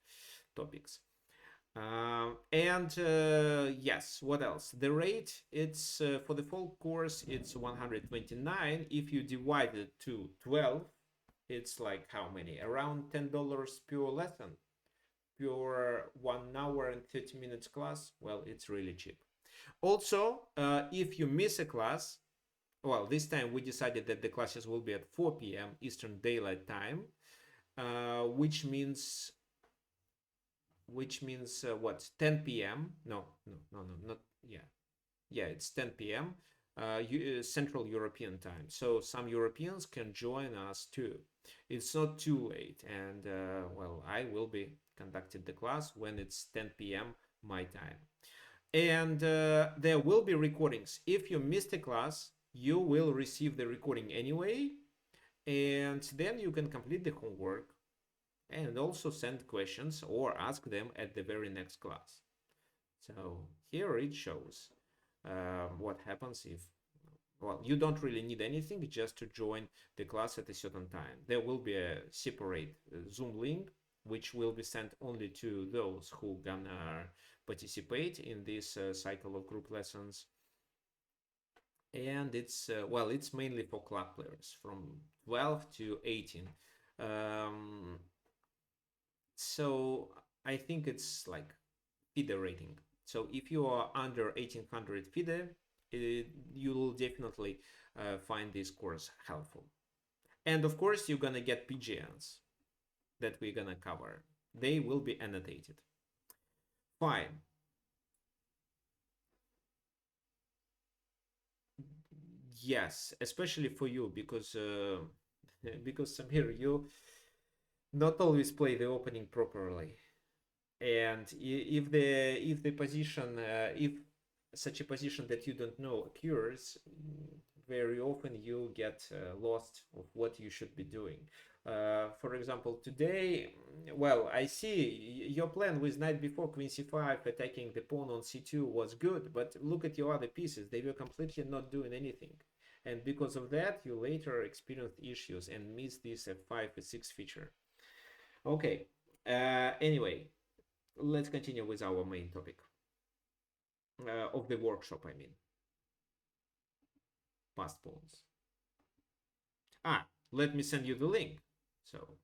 topics. Yes, what else? The rate, it's for the full course, it's 129. If you divide it to 12, it's like how many? Around $10 per lesson, per 1 hour and 30 minutes class. Well, it's really cheap. Also, if you miss a class, well, this time we decided that the classes will be at 4 p.m. Eastern Daylight Time, which means what, 10 p.m. No, not, yeah, it's 10 p.m. Central European time. So some Europeans can join us too. It's not too late, and well, I will be conducting the class when it's 10 p.m. my time. And there will be recordings. If you missed a class, you will receive the recording anyway, and then you can complete the homework and also send questions or ask them at the very next class. So here it shows what happens if, well, you don't really need anything just to join the class at a certain time. There will be a separate Zoom link, which will be sent only to those who gonna participate in this cycle of group lessons. And it's, well, it's mainly for club players from 12 to 18. So I think it's like FIDE rating. So if you are under 1800 FIDE, you'll definitely find this course helpful. And of course, you're gonna get PGNs that we're gonna cover. They will be annotated. Fine. Yes, especially for you, because because Samir, you not always play the opening properly, and if the position, if such a position that you don't know occurs, very often you get lost of what you should be doing. For example, today, well, I see your plan with knight before queen c5 attacking the pawn on c2 was good, but look at your other pieces, they were completely not doing anything, and because of that you later experienced issues and missed this f5 f6 feature. Okay, anyway, let's continue with our main topic of the workshop, I mean, passed pawns. Let me send you the link. So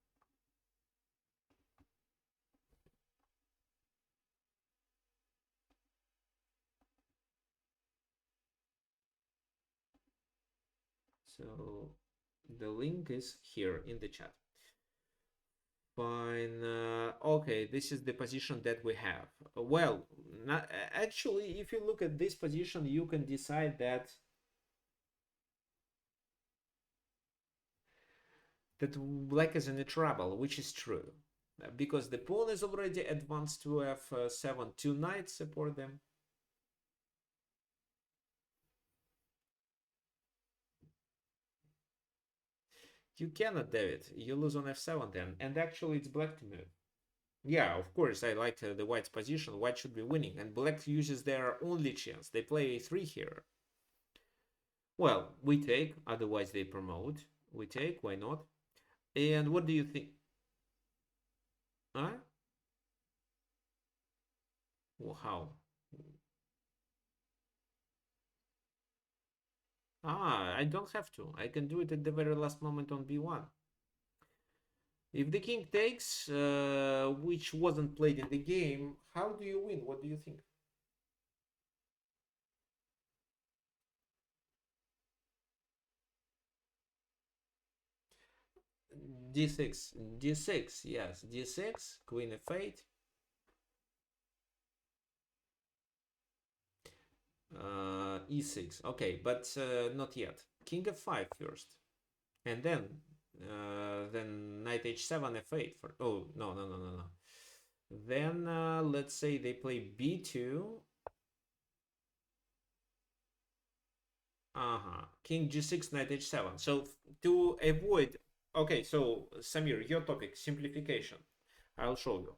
the link is here in the chat. Fine. Okay, this is the position that we have. Well, actually, if you look at this position, you can decide that black is in a trouble, which is true, because the pawn is already advanced to f7. Two knights support them. You cannot, David. You lose on f7 then, and actually it's black to move. Yeah, of course, I like the white's position. White should be winning, and black uses their only chance. They play a3 here. Well, we take, otherwise they promote. We take, why not? And what do you think? Huh? Well, how? I don't have to. I can do it at the very last moment on b1. If the king takes, which wasn't played in the game, how do you win? What do you think? D6, D6, yes, D6, Queen f8, E6. Okay, but not yet. King f5 first, and then knight h7, f8. For oh no no no no no. Then let's say they play b2. King g6, knight h7. So to avoid, okay, so Samir, your topic, simplification. I'll show you.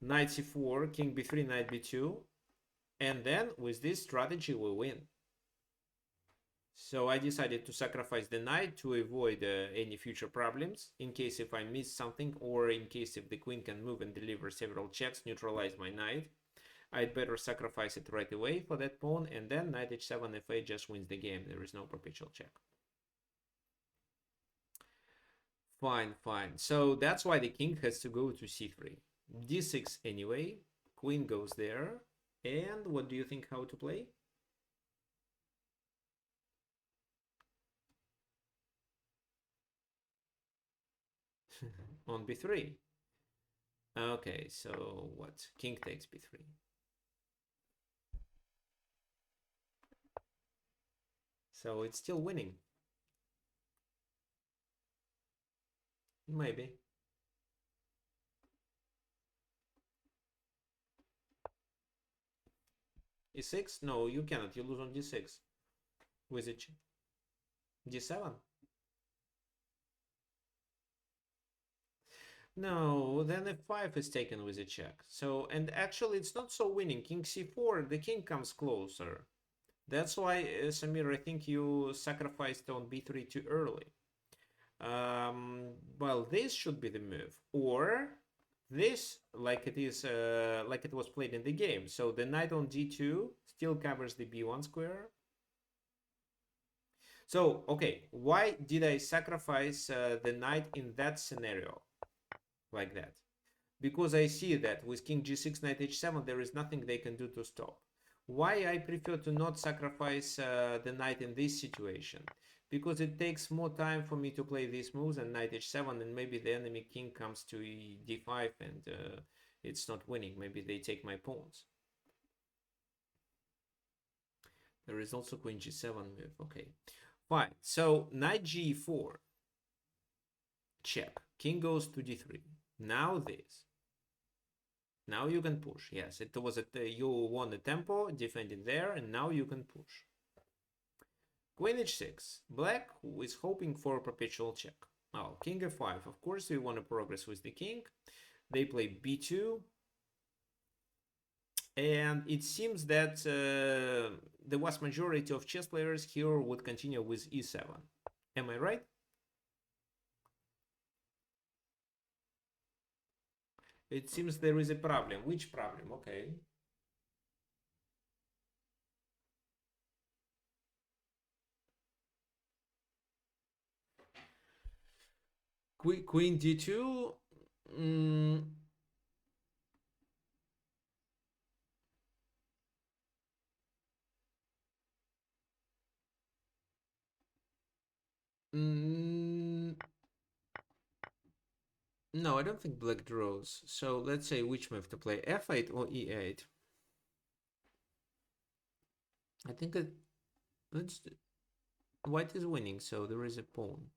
Knight c4, king b3, knight b2, and then with this strategy we win. So I decided to sacrifice the knight to avoid any future problems in case if I miss something, or in case if the queen can move and deliver several checks, neutralize my knight. I'd better sacrifice it right away for that pawn, and then knight h7 f8 just wins the game. There is no perpetual check. Fine, fine. So that's why the king has to go to c3. d6 anyway. Queen goes there. And what do you think how to play? On b3. Okay, so what? King takes b3. So it's still winning. Maybe. e6? No, you cannot. You lose on d6. With it. d7? No, then f5 is taken with a check. So, and actually it's not so winning. King c4, the king comes closer. That's why, Samir, I think you sacrificed on b3 too early. Well, this should be the move. Or this, like it is, like it was played in the game. So the knight on d2 still covers the b1 square. So, okay, why did I sacrifice the knight in that scenario? Like that? Because I see that with king g6, knight h7, there is nothing they can do to stop. Why I prefer to not sacrifice the knight in this situation? Because it takes more time for me to play these moves and knight h7, and maybe the enemy king comes to d5 and it's not winning. Maybe they take my pawns. There is also queen g7 move. Okay, fine. So knight g4, check. King goes to d3. Now this. Now you can push. Yes, it was you won the tempo, defending there, and now you can push. Queen h6. Black is hoping for a perpetual check. Oh, king f5. Of course, we want to progress with the king. They play b2. And it seems that the vast majority of chess players here would continue with e7. Am I right? It seems there is a problem. Which problem? Okay. Queen d2. Mm, mm, no, I don't think black draws. So let's say which move to play, f8 or e8. I think let's white is winning, so there is a pawn.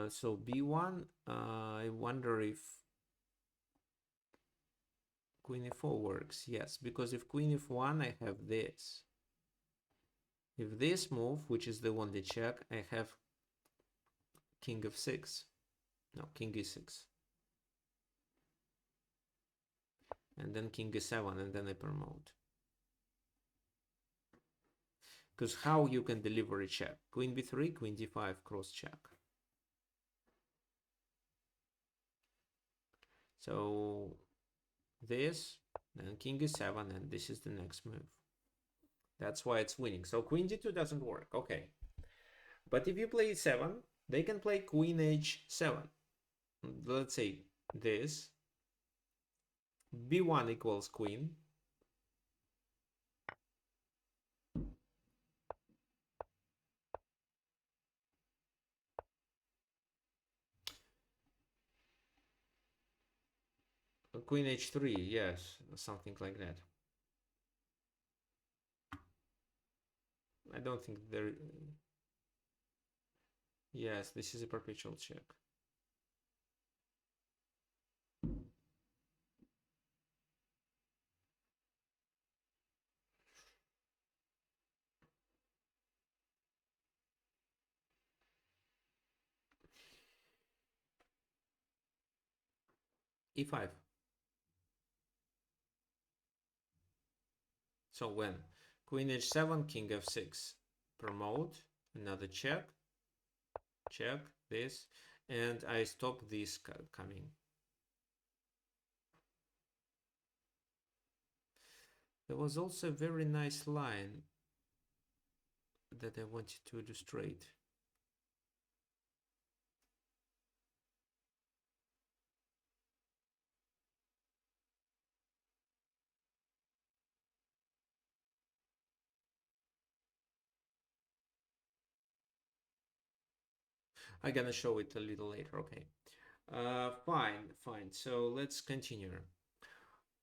So b1. I wonder if queen e4 works. Yes, because if queen f1, I have this. If this move, which is the only check, I have king f6. No, king e6. And then king e7, and then I promote. Because how you can deliver a check? Queen b3, queen d5, cross check. So this, then king e7, and this is the next move. That's why it's winning. So queen d2 doesn't work. Okay. But if you play e7, they can play queen h7. Let's say this. b1 equals queen. Queen h3, yes, something like that. I don't think there... Yes, this is a perpetual check. e5. So when queen h7, king f6, promote, another check, check, this, and I stop this coming. There was also a very nice line that I wanted to illustrate. I'm gonna show it a little later. Okay. Fine. So let's continue.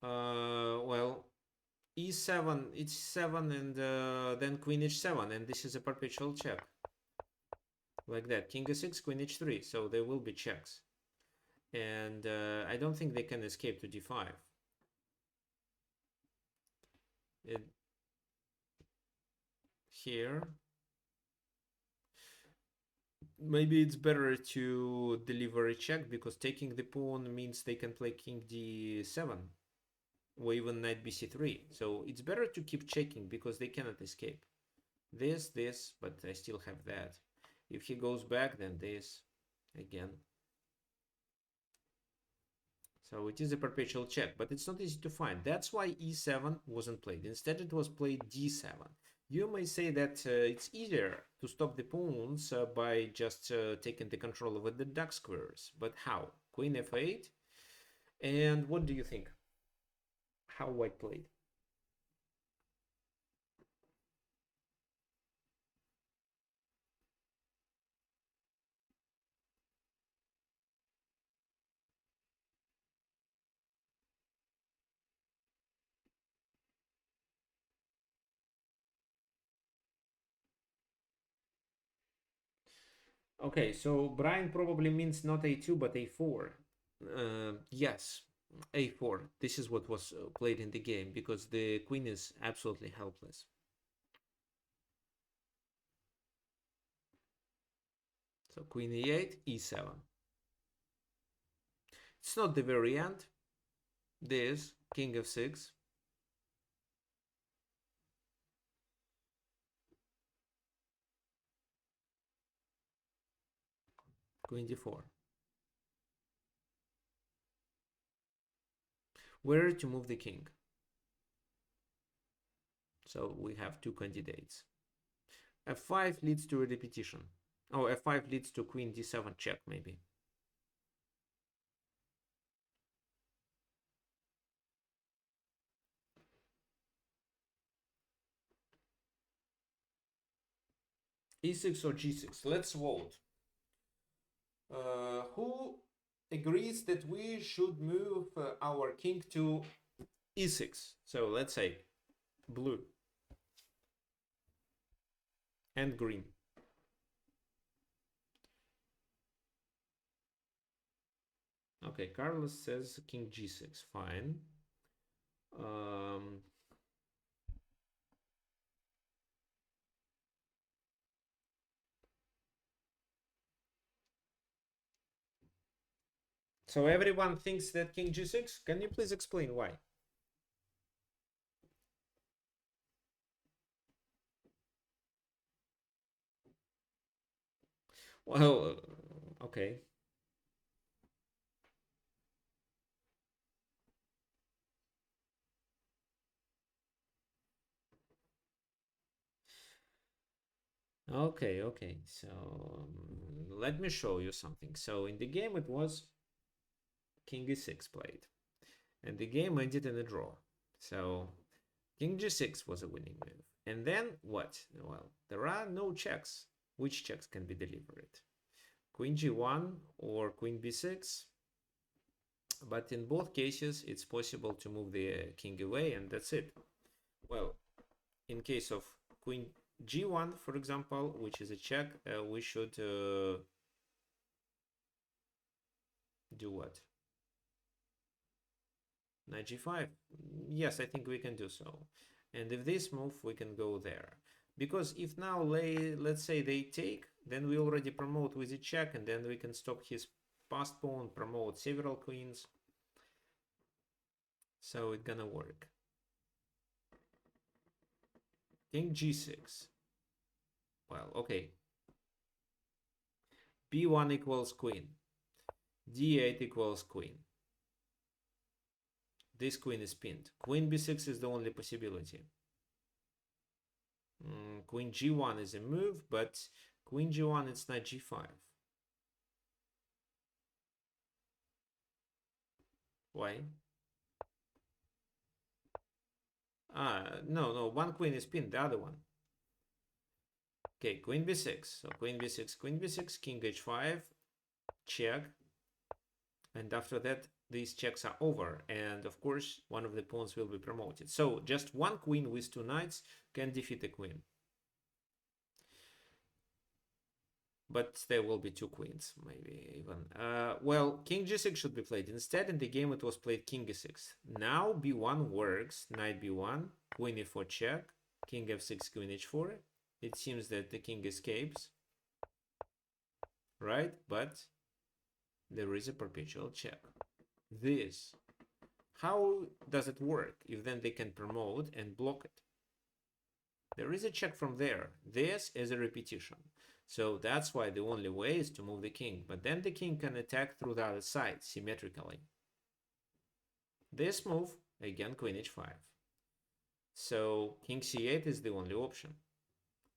Well, e7, it's 7, and then queen h7, and this is a perpetual check. Like that. King e6, queen h3. So there will be checks. And I don't think they can escape to d5. Here. Maybe it's better to deliver a check, because taking the pawn means they can play king d7 or even knight bc3. So it's better to keep checking, because they cannot escape. This, but I still have that. If he goes back, then this again. So it is a perpetual check, but it's not easy to find. That's why e7 wasn't played. Instead, it was played d7. You may say that it's easier to stop the pawns by just taking the control over the dark squares. But how? Queen f8. And what do you think? How white played? Okay, so Brian probably means not a2 but a4. Yes, a4. This is what was played in the game, because the queen is absolutely helpless. So queen e8, e7. It's not the very end. This, king f6. Queen d4. Where to move the king? So we have two candidates. f5 leads to a repetition. Oh, f5 leads to queen d7 check, maybe. e6 or g6? Let's vote. Who agrees that we should move our king to e6? So let's say blue and green. Okay, Carlos says king g6. Fine. So everyone thinks that king g6. Can you please explain why? Well, okay. Okay. So let me show you something. So in the game it was king e6 played, and the game ended in a draw. So king g6 was a winning move. And then what? Well, there are no checks. Which checks can be delivered? Queen g1 or queen b6? But in both cases, it's possible to move the king away, and that's it. Well, in case of queen g1, for example, which is a check, we should do what? Knight g5. Yes, I think we can do so. And if this move, we can go there. Because if now, let's say they take, then we already promote with a check, and then we can stop his passed pawn, promote several queens. So it's gonna work. King g6. Well, okay. b1 equals queen. d8 equals queen. This queen is pinned. Queen b6 is the only possibility. Queen g1 is a move, but queen g1 it's not g5. Why? No, one queen is pinned, the other one. Okay, queen b6. So queen b6, queen b6, king h5, check. And after that, these checks are over. And of course, one of the pawns will be promoted. So just one queen with two knights can defeat a queen. But there will be two queens, maybe even. Well, king g6 should be played. Instead, in the game, it was played king e6. Now b1 works. Knight b1, queen e4 check, king f6, queen h4. It seems that the king escapes, right? But there is a perpetual check. This. How does it work if then they can promote and block it? There is a check from there. This is a repetition. So that's why the only way is to move the king. But then the king can attack through the other side symmetrically. This move, again, queen h5. So king c8 is the only option.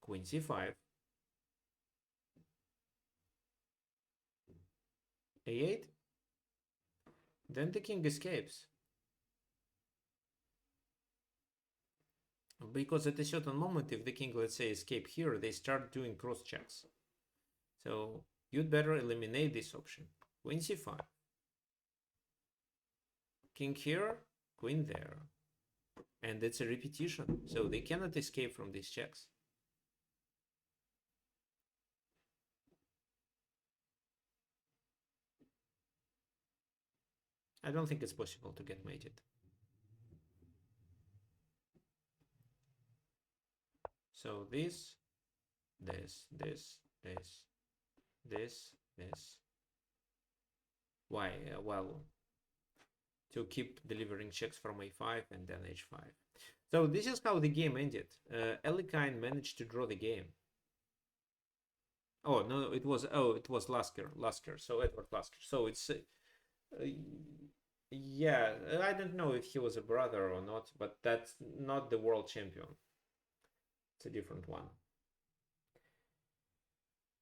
Queen c5. a8. Then the king escapes. Because at a certain moment, if the king, let's say, escape here, they start doing cross checks. So you'd better eliminate this option. Queen c5. King here, queen there. And it's a repetition, so they cannot escape from these checks. I don't think it's possible to get mated. So this. Why? Well, to keep delivering checks from a5 and then h5. So this is how the game ended. Elikine managed to draw the game. Oh no, it was Lasker. So Edward Lasker. So it's yeah, I don't know if he was a brother or not, but that's not the world champion. It's a different one.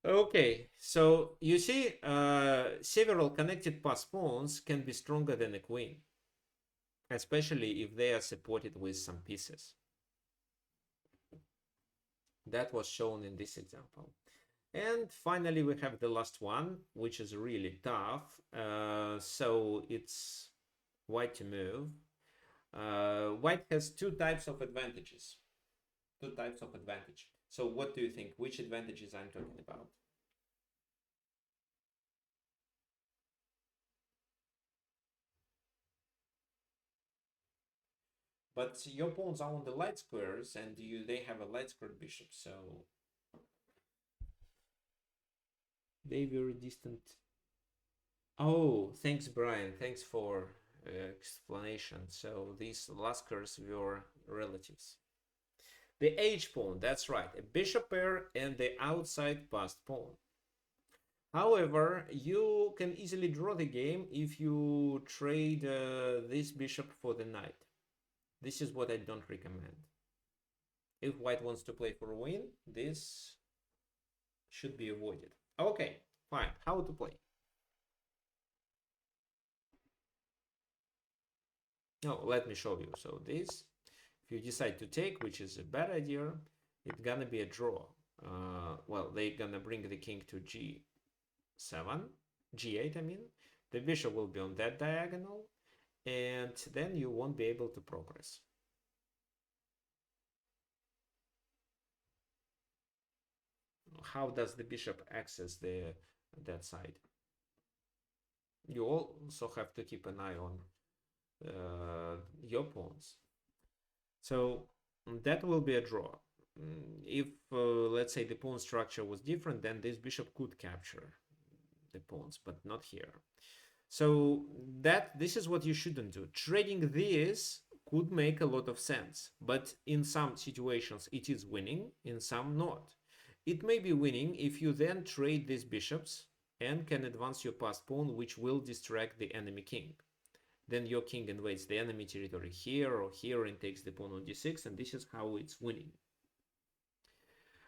Okay, so you see, several connected pass pawns can be stronger than a queen, especially if they are supported with some pieces. That was shown in this example. And finally, we have the last one, which is really tough. So it's white to move. White has two types of advantages. So what do you think? Which advantages I'm talking about? But your pawns are on the light squares, and they have a light squared bishop, so they very distant. Oh, thanks, Brian. Thanks for explanation. So these Laskers were relatives. The H pawn, that's right, a bishop pair and the outside passed pawn. However, you can easily draw the game if you trade this bishop for the knight. This is what I don't recommend. If white wants to play for a win, this should be avoided. Okay, fine. How to play? No, let me show you. So this, if you decide to take, which is a bad idea, it's gonna be a draw. Well, they're gonna bring the king to g7, g8, I mean. The bishop will be on that diagonal, and then you won't be able to progress. How does the bishop access that side? You also have to keep an eye on your pawns. So that will be a draw. If let's say the pawn structure was different, then this bishop could capture the pawns, but not here. So this is what you shouldn't do. Trading this could make a lot of sense, but in some situations it is winning, in some not. It may be winning if you then trade these bishops and can advance your passed pawn, which will distract the enemy king. Then your king invades the enemy territory here or here and takes the pawn on d6, and this is how it's winning.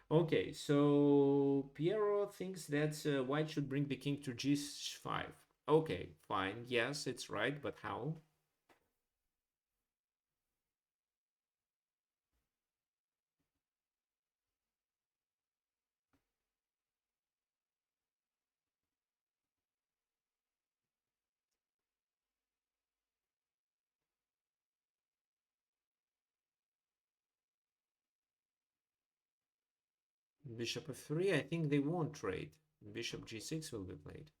Okay, so Piero thinks that white should bring the king to g5. Okay, fine. Yes, it's right, but how? Bishop f3, I think they won't trade. Bishop g6 will be played.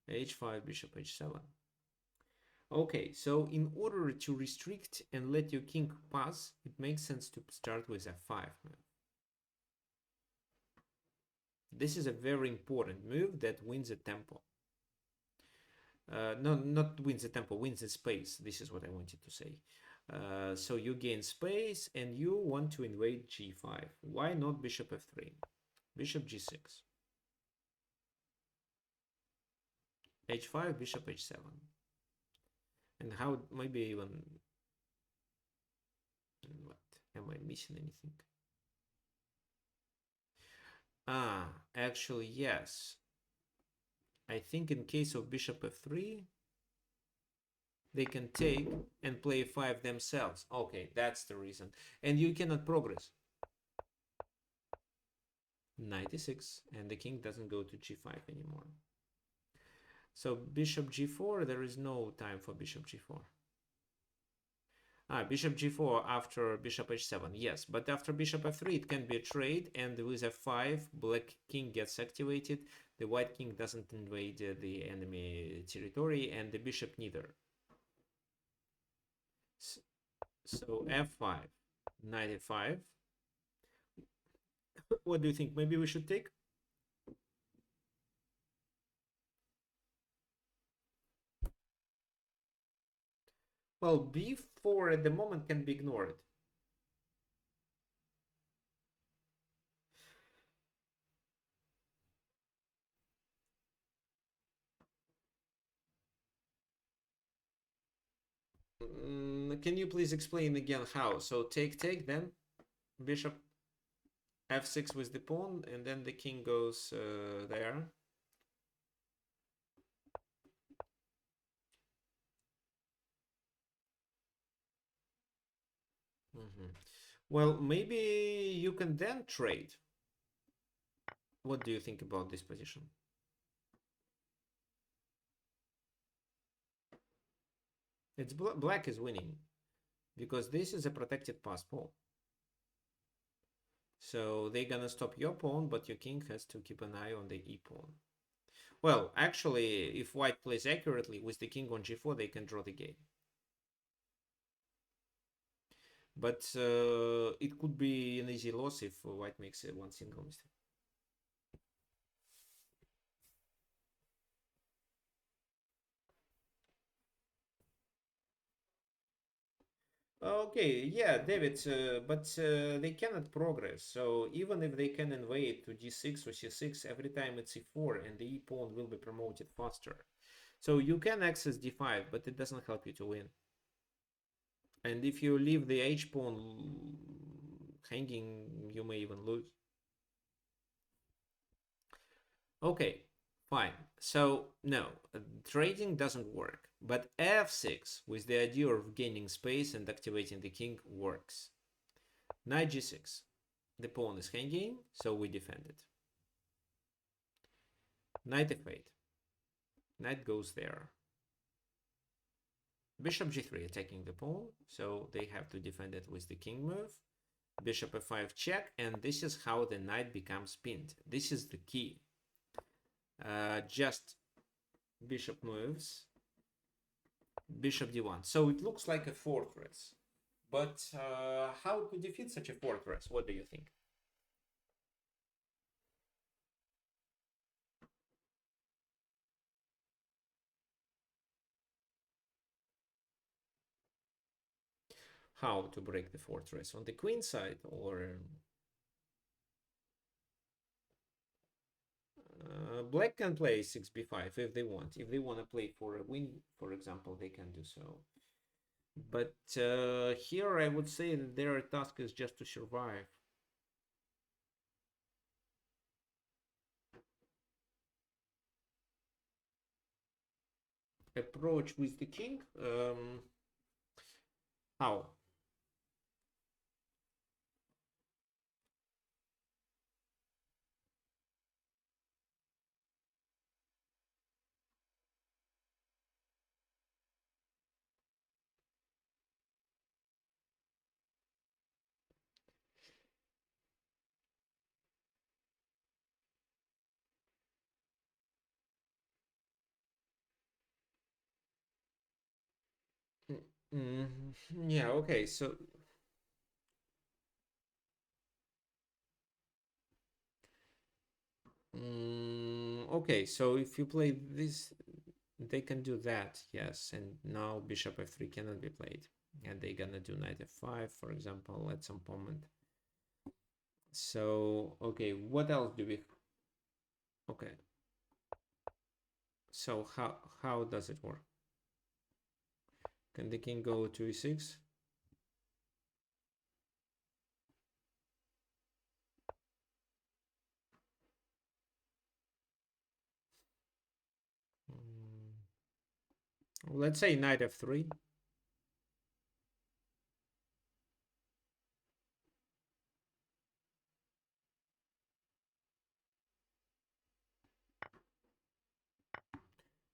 h5, bishop h7. Okay, so in order to restrict and let your king pass, it makes sense to start with f5. This is a very important move that wins a tempo. No, not wins the tempo, wins the space. This is what I wanted to say. So you gain space and you want to invade g5. Why not bishop f3? Bishop g6. h5, bishop h7. And how, maybe even, what? Am I missing anything? Actually, yes. I think in case of bishop f3, they can take and play 5 themselves. Okay, that's the reason. And you cannot progress. 96, and the king doesn't go to g5 anymore. So bishop g4, there is no time for bishop g4. Bishop g4 after bishop h7, yes, but after bishop f3 it can be a trade, and with f5 black king gets activated, the white king doesn't invade the enemy territory, and the bishop neither. So f5, 95. What do you think? Maybe we should take? Well, b4 at the moment can be ignored. Can you please explain again how? So take, then bishop f6 with the pawn, and then the king goes there. Well, maybe you can then trade. What do you think about this position? It's black is winning because this is a protected pass pawn. So they're gonna stop your pawn, but your king has to keep an eye on the e pawn. Well, actually, if white plays accurately with the king on g4, they can draw the game. But it could be an easy loss if white makes one single mistake. Okay, yeah, David, but they cannot progress. So even if they can invade to d6 or c6, every time it's e4 and the e pawn will be promoted faster. So you can access d5, but it doesn't help you to win. And if you leave the h pawn hanging, you may even lose. Okay, fine. So, no, trading doesn't work. But f6, with the idea of gaining space and activating the king, works. Knight g6. The pawn is hanging, so we defend it. Knight f8. Knight goes there. Bishop g3 attacking the pawn, so they have to defend it with the king move. Bishop f5 check, and this is how the knight becomes pinned. This is the key. Just bishop moves, bishop d1. So it looks like a fortress. But how to defeat such a fortress? What do you think? How to break the fortress? On the queen side or... Black can play 6b5 if they want. If they want to play for a win, for example, they can do so. But here I would say that their task is just to survive. Approach with the king. How? Mm, yeah, okay, so okay, so if you play this, they can do that, yes, and now bishop f3 cannot be played, and they're gonna do knight f5, for example, at some moment. So, okay, what else do we... Okay, so how does it work? Can the king go to e6? Let's say knight f3.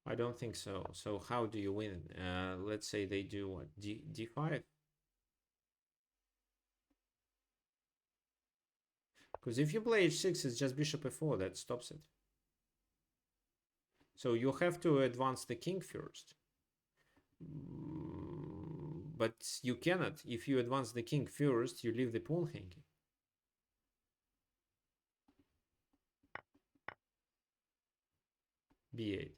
I don't think so. So how do you win? Let's say they do what? D5? Because if you play h6, it's just bishop f4 that stops it. So you have to advance the king first. But you cannot. If you advance the king first, you leave the pawn hanging. B8.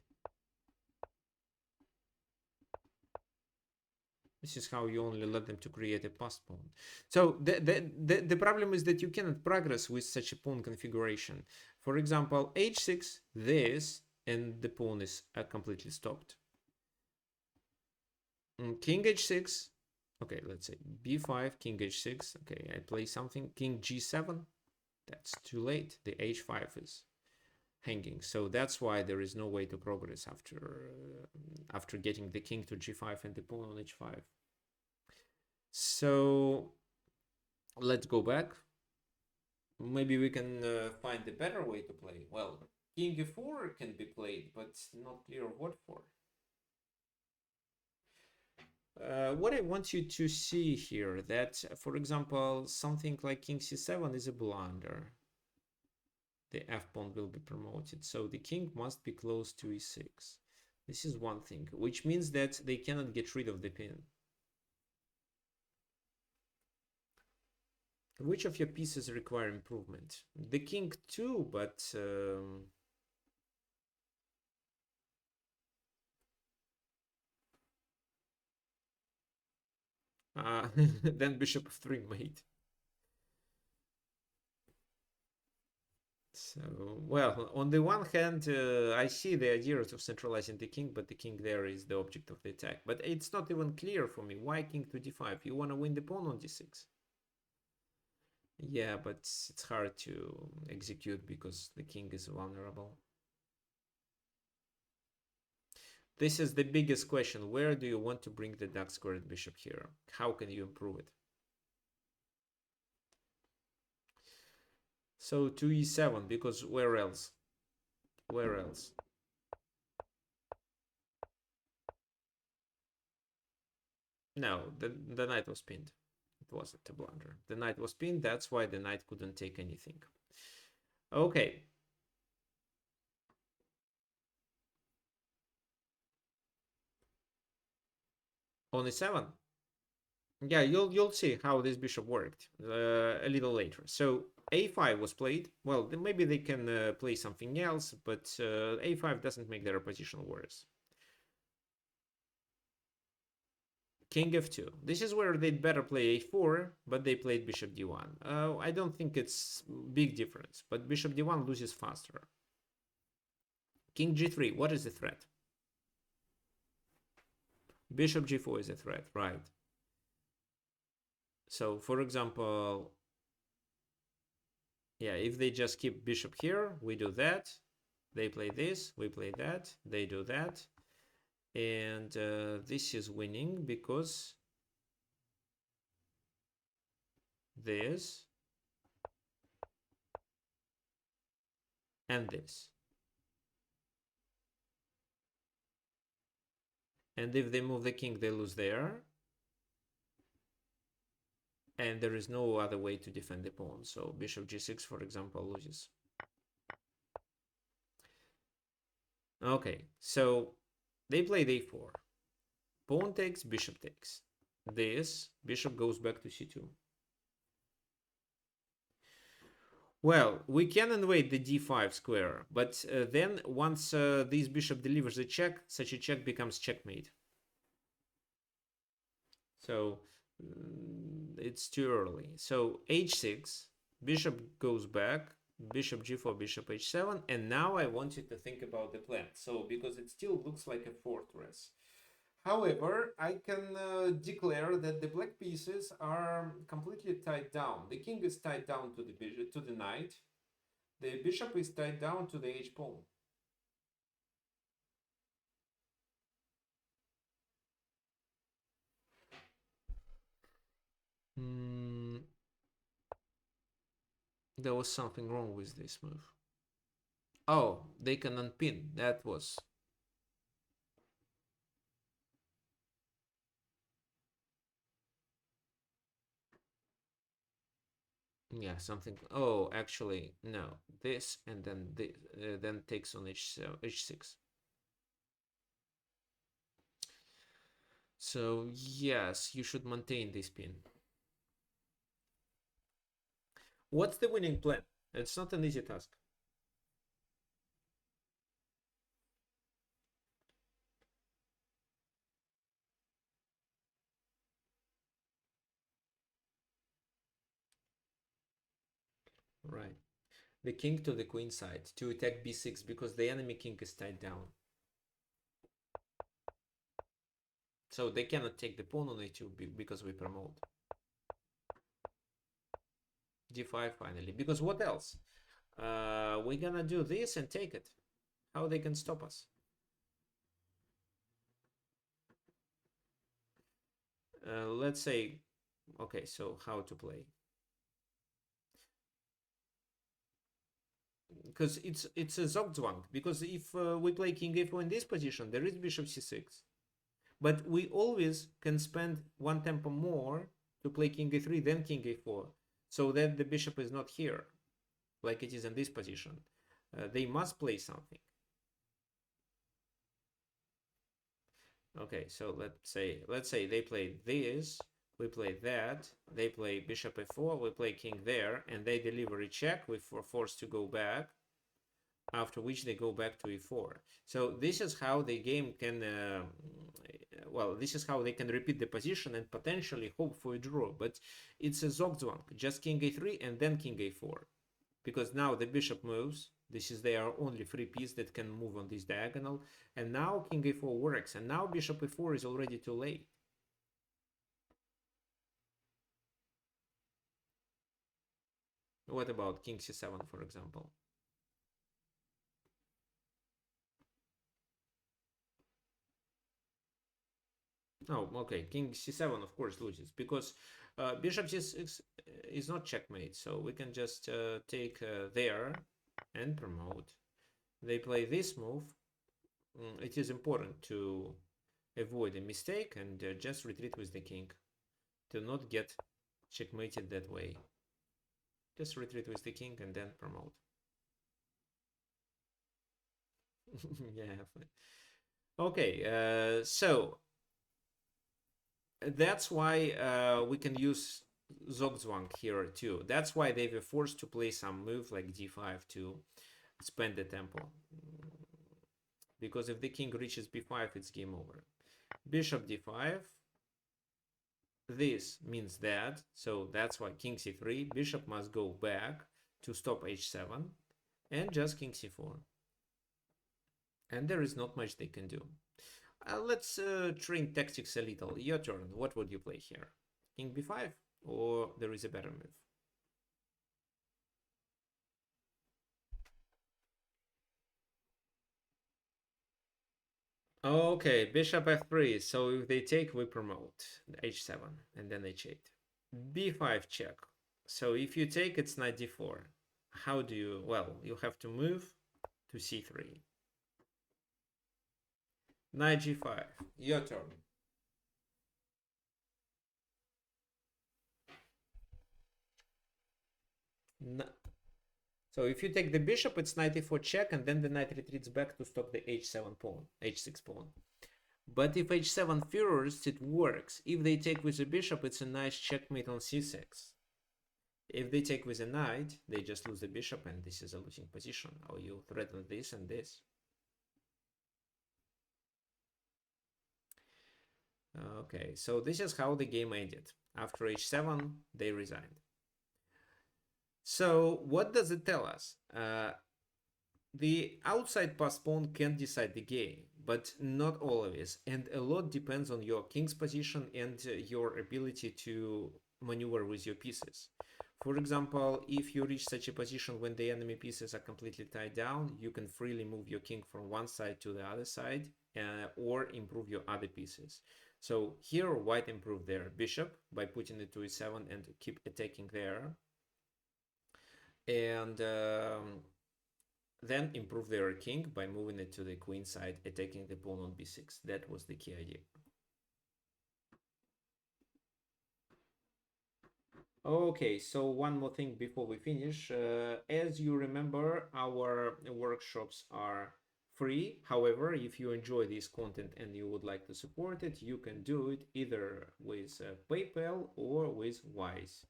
This is how you only let them to create a passed pawn. So the problem is that you cannot progress with such a pawn configuration. For example, h6, this, and the pawn is completely stopped. King h6. Okay, let's say b5, king h6. Okay, I play something. King g7. That's too late. The h5 is hanging. So that's why there is no way to progress after getting the king to g5 and the pawn on h5. So let's go back. Maybe we can find a better way to play. Well, king e4 can be played, but not clear what for. What I want you to see here, that, for example, something like king c7 is a blunder. The f-pawn will be promoted, so the king must be close to e6. This is one thing, which means that they cannot get rid of the pin. Which of your pieces require improvement? The king too, but... then bishop f3 mate. So, well, on the one hand, I see the idea of centralizing the king, but the king there is the object of the attack. But it's not even clear for me. Why king to d5? You want to win the pawn on d6? Yeah, but it's hard to execute because the king is vulnerable. This is the biggest question. Where do you want to bring the dark squared bishop here? How can you improve it? So to e7, because where else? Where else? No, the knight was pinned. It wasn't a blunder. The knight was pinned. That's why the knight couldn't take anything. Okay. On e7. Yeah, you'll see how this bishop worked a little later. So a5 was played. Well, maybe they can play something else, but a5 doesn't make their position worse. King f2. This is where they'd better play a4, but they played bishop d1. I don't think it's big difference, but bishop d1 loses faster. King g3. What is the threat? Bishop g4 is a threat, right? So, for example, yeah, if they just keep bishop here, we do that. They play this, we play that, they do that. And this is winning because this and this. And if they move the king, they lose there. And there is no other way to defend the pawn. So bishop g6, for example, loses. Okay, so they played a4. Pawn takes, bishop takes. This, bishop goes back to c2. Well, we can invade the d5 square, but then once this bishop delivers a check, such a check becomes checkmate. So it's too early. So h6, bishop goes back, bishop g4, bishop h7, and now I want you to think about the plan. So because it still looks like a fortress. However, I can declare that the black pieces are completely tied down. The king is tied down to the bishop, to the knight. The bishop is tied down to the h pawn. There was something wrong with this move. Oh, they can unpin. That was... Yeah, something... Oh, actually, no. This and then this, then takes on h6. So, yes, you should maintain this pin. What's the winning plan? It's not an easy task. Right. The king to the queen side to attack b6 because the enemy king is tied down. So they cannot take the pawn on a2 because we promote. d5 finally. Because what else? We're gonna do this and take it. How they can stop us? Let's say, okay, so how to play? Because it's a Zugzwang. Because if we play king a4 in this position, there is bishop c6. But we always can spend one tempo more to play king a3 than king a4. So that the bishop is not here, like it is in this position. They must play something. Okay, so let's say they play this, we play that, they play bishop f4, we play king there, and they deliver a check, we're forced to go back, after which they go back to e4. So this is how the game can, well, this is how they can repeat the position and potentially hope for a draw, but it's a Zugzwang, just king a3 and then king a4. Because now the bishop moves, this is their only free piece that can move on this diagonal, and now king a4 works, and now bishop a4 is already too late. What about king c7, for example? Oh, okay. King c7 of course loses because bishop g6 is not checkmate, so we can just take there and promote. They play this move. It is important to avoid a mistake and just retreat with the king to not get checkmated that way. Just retreat with the king and then promote. Yeah. Okay, so that's why we can use Zugzwang here too. That's why they were forced to play some move like d5 to spend the tempo. Because if the king reaches b5, it's game over. Bishop d5. This means that, so that's why king c3. Bishop must go back to stop h7 and just king c4. And there is not much they can do. Let's train tactics a little. Your turn. What would you play here? King b5 or there is a better move? Okay, bishop f3. So if they take, we promote h7 and then h8. b5 check. So if you take, it's knight d4. How do you? Well, you have to move to c3. Knight g5. Your turn. No. So if you take the bishop, it's knight e4 check, and then the knight retreats back to stop the h7 pawn, h6 pawn. But if h7 furrows, it works. If they take with the bishop, it's a nice checkmate on c6. If they take with a knight, they just lose the bishop, and this is a losing position. Or you threaten this and this. Okay, so this is how the game ended. After h7, they resigned. So what does it tell us? The outside pass pawn can decide the game, but not always, and a lot depends on your king's position and your ability to maneuver with your pieces. For example, if you reach such a position when the enemy pieces are completely tied down, you can freely move your king from one side to the other side or improve your other pieces. So here white improved their bishop by putting it to e7 and keep attacking there. And then improve their king by moving it to the queen side, attacking the pawn on b6. That was the key idea. Okay, so one more thing before we finish. As you remember, our workshops are free. However, if you enjoy this content and you would like to support it, you can do it either with PayPal or with Wise.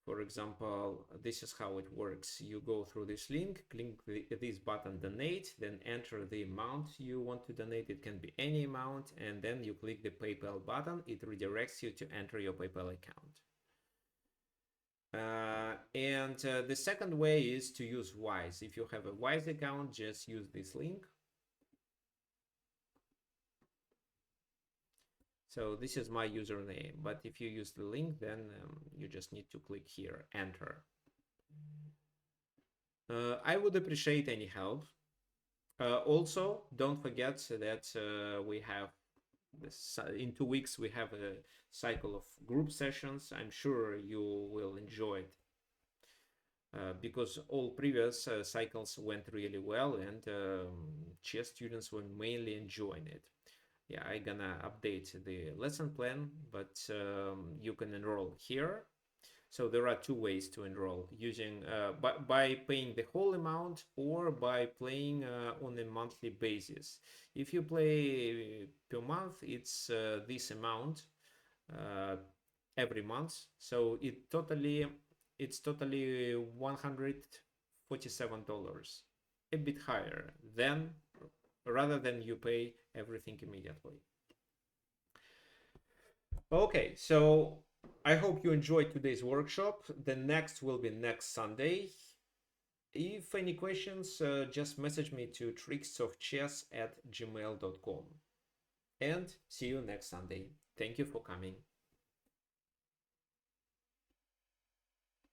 For example, this is how it works. You go through this link, click this button donate, then enter the amount you want to donate. It can be any amount, and then you click the PayPal button. It redirects you to enter your PayPal account. The second way is to use Wise. If you have a Wise account, just use this link. So this is my username, but if you use the link, then you just need to click here, enter. I would appreciate any help. Also, don't forget that we have this, in 2 weeks we have a cycle of group sessions. I'm sure you will enjoy it because all previous cycles went really well, and chess students were mainly enjoying it. Yeah, I'm gonna update the lesson plan, but you can enroll here. So there are two ways to enroll: using by paying the whole amount or by playing on a monthly basis. If you play per month, it's this amount every month. So it's totally $147, a bit higher than rather than you pay everything immediately. Okay, so I hope you enjoyed today's workshop. The next will be next Sunday. If any questions, just message me to tricksofchess@gmail.com. And see you next Sunday. Thank you for coming.